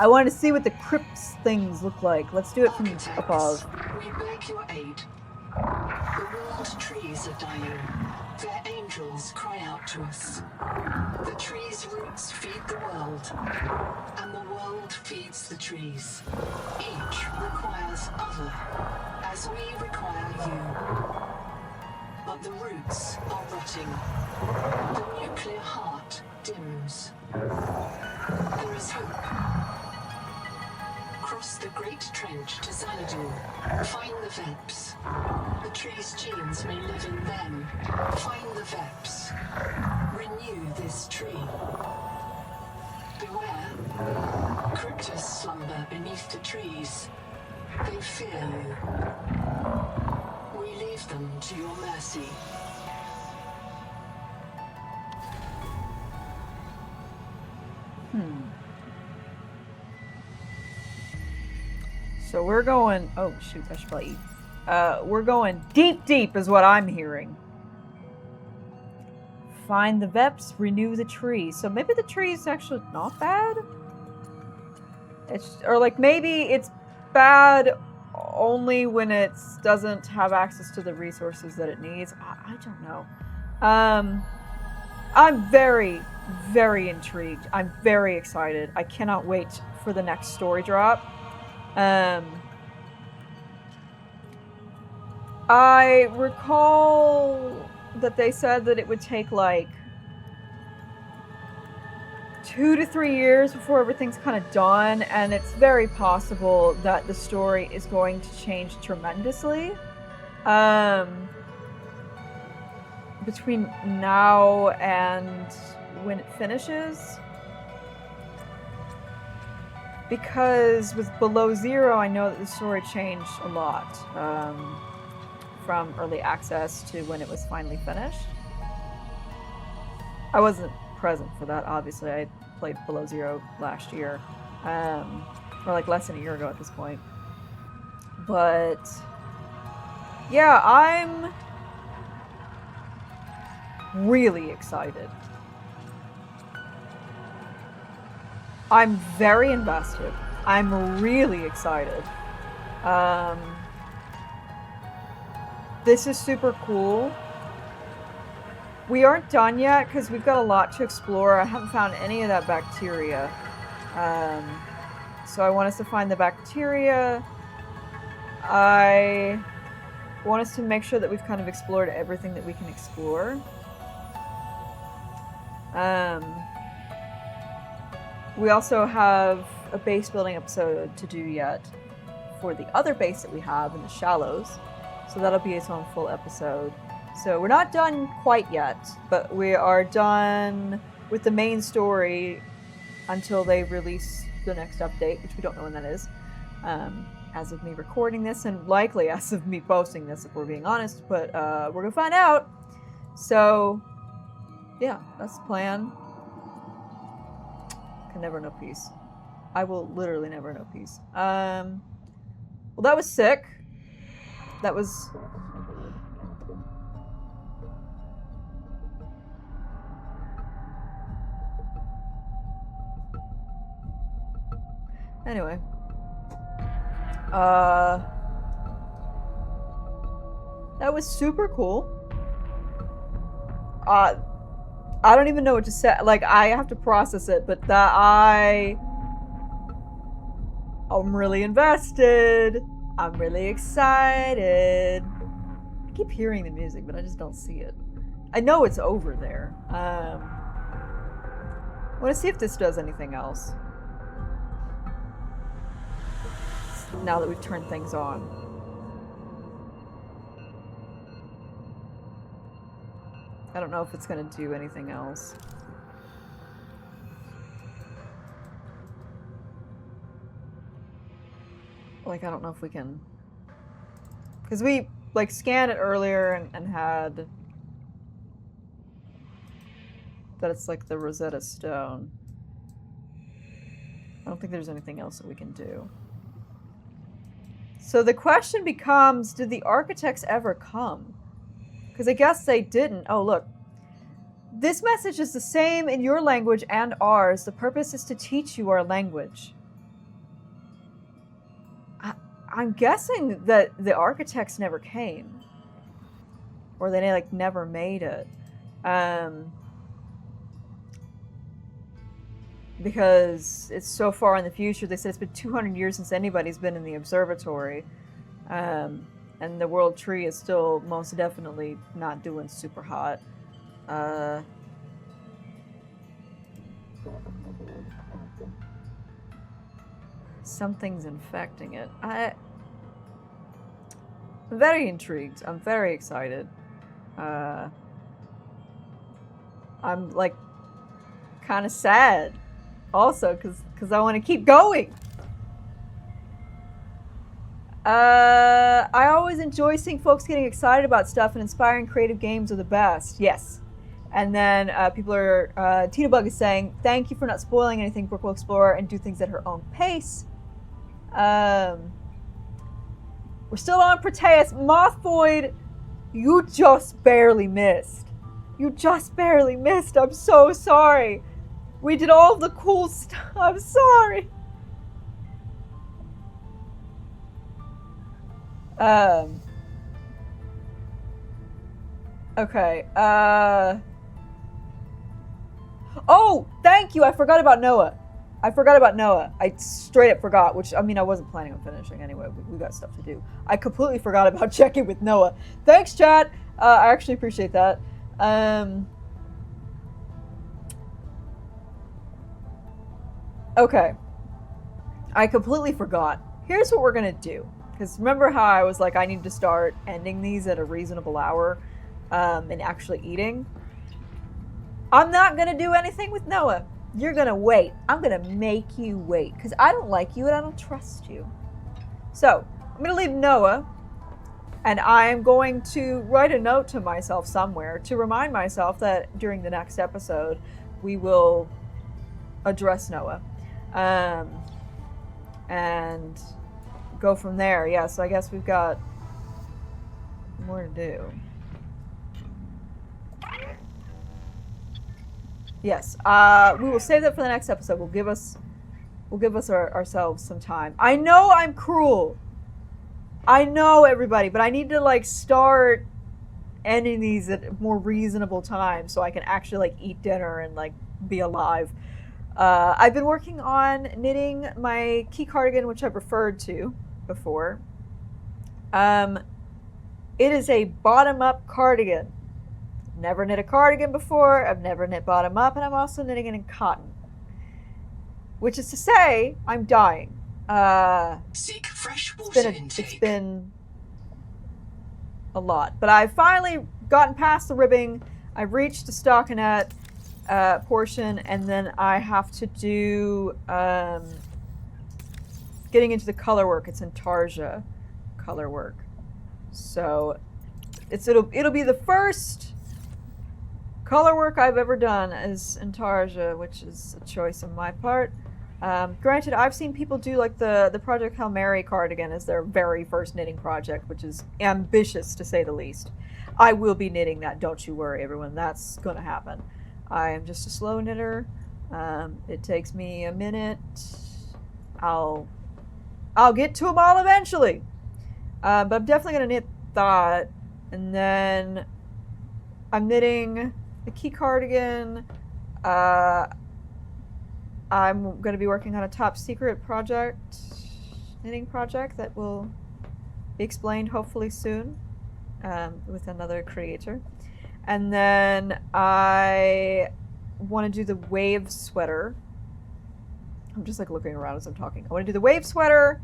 I want to see what the crypts things look like. Let's do it from above. We beg your aid. The world trees are dying. Their angels cry out to us. The trees' roots feed the world, and the world feeds the trees. Each requires other, as we require you. But the roots are rotting. The nuclear heart dims. There is hope. Cross the Great Trench to Xanadu. Find the Veps. The tree's genes may live in them. Find the Veps. Renew this tree. Beware. Cryptos slumber beneath the trees. They fear you. We leave them to your mercy. So we're going... Oh, shoot, I should probably eat. We're going deep is what I'm hearing. Find the Veps, renew the tree. So maybe the tree is actually not bad? Or like maybe it's bad only when it doesn't have access to the resources that it needs. I don't know. I'm very, very intrigued. I'm very excited. I cannot wait for the next story drop. I recall that they said that it would take like 2 to 3 years before everything's kind of done, and it's very possible that the story is going to change tremendously between now and when it finishes. Because with Below Zero, I know that the story changed a lot from early access to when it was finally finished. I wasn't present for that, obviously. I played Below Zero last year, or like less than a year ago at this point. But yeah, I'm really excited. I'm very invested. I'm really excited. This is super cool. We aren't done yet because we've got a lot to explore. I haven't found any of that bacteria. So I want us to find the bacteria. I want us to make sure that we've kind of explored everything that we can explore. We also have a base building episode to do yet for the other base that we have in the Shallows. So that'll be its own full episode. So we're not done quite yet, but we are done with the main story until they release the next update, which we don't know when that is. As of me recording this, and likely as of me posting this, if we're being honest, but we're gonna find out. So yeah, that's the plan. Can never know peace. I will literally never know peace. Well, that was sick. That was... Anyway. That was super cool. I don't even know what to say. Like, I have to process it, but I'm really invested. I'm really excited. I keep hearing the music, but I just don't see it. I know it's over there. I want to see if this does anything else. Now that we've turned things on. I don't know if it's going to do anything else. Like, I don't know if we can... Because we, like, scanned it earlier and had... that it's like the Rosetta Stone. I don't think there's anything else that we can do. So the question becomes, did the architects ever come? Because I guess they didn't. Oh, look. This message is the same in your language and ours. The purpose is to teach you our language. I'm guessing that the architects never came. Or they, like, never made it. Because it's so far in the future. They said it's been 200 years since anybody's been in the observatory. And the world tree is still most definitely not doing super hot. Something's infecting it. I'm very intrigued. I'm very excited. I'm like kind of sad also because I want to keep going. I always enjoy seeing folks getting excited about stuff, and inspiring creative games are the best. Yes. And then people are, Tita Bug is saying, thank you for not spoiling anything. Brooke will explore and do things at her own pace. We're still on Proteus. Moth Void, you just barely missed. You just barely missed. I'm so sorry. We did all the cool stuff. I'm sorry. Okay. Oh, thank you. I forgot about Noah. I straight up forgot, which, I mean, I wasn't planning on finishing anyway. We got stuff to do. I completely forgot about checking with Noah. Thanks, chat. I actually appreciate that. Okay. I completely forgot. Here's what we're going to do. Because remember how I was like, I need to start ending these at a reasonable hour and actually eating? I'm not going to do anything with Noah. You're going to wait. I'm going to make you wait because I don't like you and I don't trust you. So I'm going to leave Noah, and I'm going to write a note to myself somewhere to remind myself that during the next episode we will address Noah and go from there. Yeah, so I guess we've got more to do. Yes, we will save that for the next episode. We'll give us ourselves some time. I know I'm cruel. I know, everybody, but I need to like start ending these at more reasonable time so I can actually like eat dinner and like be alive. I've been working on knitting my key cardigan, which I've referred to before. It is a bottom-up cardigan. Never knit a cardigan before. I've never knit bottom up, and I'm also knitting it in cotton. Which is to say, I'm dying. Seek fresh water intake. It's been a lot, but I've finally gotten past the ribbing. I've reached the stockinette portion, and then I have to do getting into the color work. It's Intarsia color work, so it'll be the first color work I've ever done is Intarsia, which is a choice on my part. Granted, I've seen people do like the Project Hail Mary cardigan as their very first knitting project, which is ambitious to say the least. I will be knitting that, don't you worry, everyone. That's going to happen. I am just a slow knitter. It takes me a minute. I'll get to them all eventually. But I'm definitely going to knit that. And then I'm knitting the key cardigan. I'm going to be working on a top secret project, knitting project that will be explained hopefully soon with another creator. And then I want to do the wave sweater. I'm just like looking around as I'm talking. I want to do the wave sweater,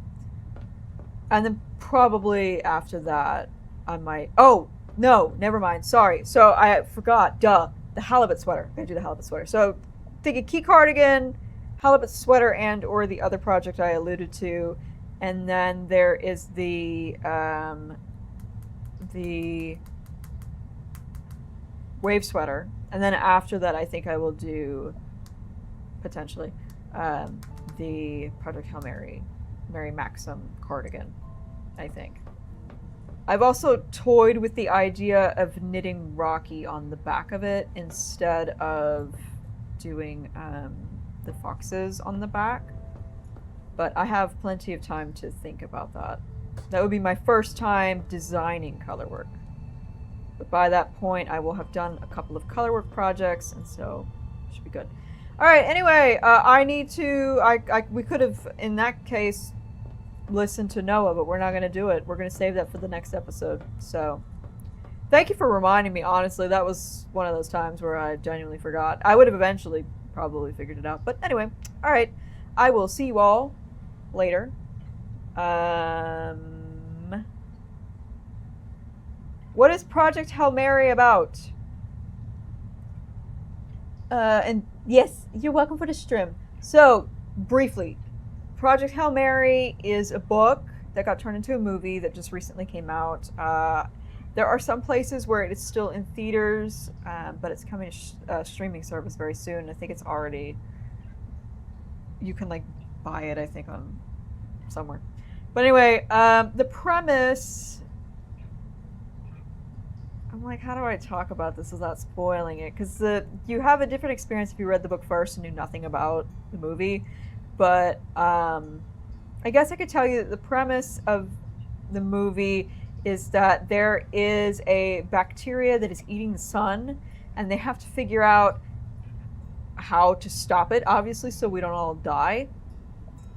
and then probably after that I might... Oh, no, never mind. Sorry. So I forgot. Duh. The halibut sweater. I'm going to do the halibut sweater. So think a key cardigan, halibut sweater, and or the other project I alluded to. And then there is the wave sweater. And then after that, I think I will do, potentially, the Project Hail Mary Maxim cardigan, I think. I've also toyed with the idea of knitting Rocky on the back of it instead of doing the foxes on the back. But I have plenty of time to think about that. That would be my first time designing colorwork. But by that point, I will have done a couple of colorwork projects, and so it should be good. All right, anyway, I need to... we could have, in that case, listened to Noah, but we're not going to do it. We're going to save that for the next episode. So, thank you for reminding me, honestly. That was one of those times where I genuinely forgot. I would have eventually probably figured it out. But anyway, all right. I will see you all later. What is Project Hail Mary about? And yes, you're welcome for the stream. So, briefly, Project Hail Mary is a book that got turned into a movie that just recently came out. There are some places where it is still in theaters, but it's coming to a streaming service very soon. I think it's already... You can, like, buy it, I think, on somewhere. But anyway, the premise... I'm like, how do I talk about this without spoiling it? Because you have a different experience if you read the book first and knew nothing about the movie. But I guess I could tell you that the premise of the movie is that there is a bacteria that is eating the sun, and they have to figure out how to stop it, obviously, so we don't all die.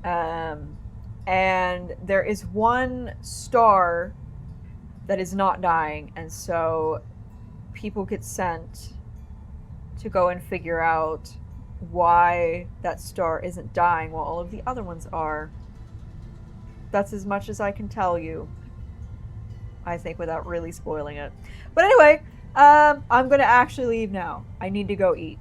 And there is one star that is not dying, and so people get sent to go and figure out why that star isn't dying while all of the other ones are. That's as much as I can tell you, I think, without really spoiling it. But anyway, I'm going to actually leave now. I need to go eat.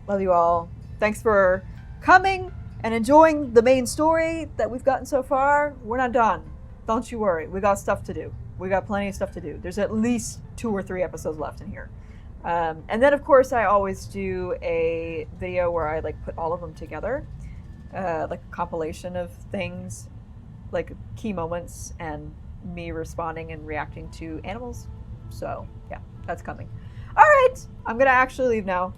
Love you all. Thanks for coming and enjoying the main story that we've gotten so far. We're not done. Don't you worry. We got stuff to do. We got plenty of stuff to do. There's at least 2 or 3 episodes left in here. And then, of course, I always do a video where I like put all of them together, like a compilation of things, like key moments, and me responding and reacting to animals. So, yeah, that's coming. All right, I'm going to actually leave now.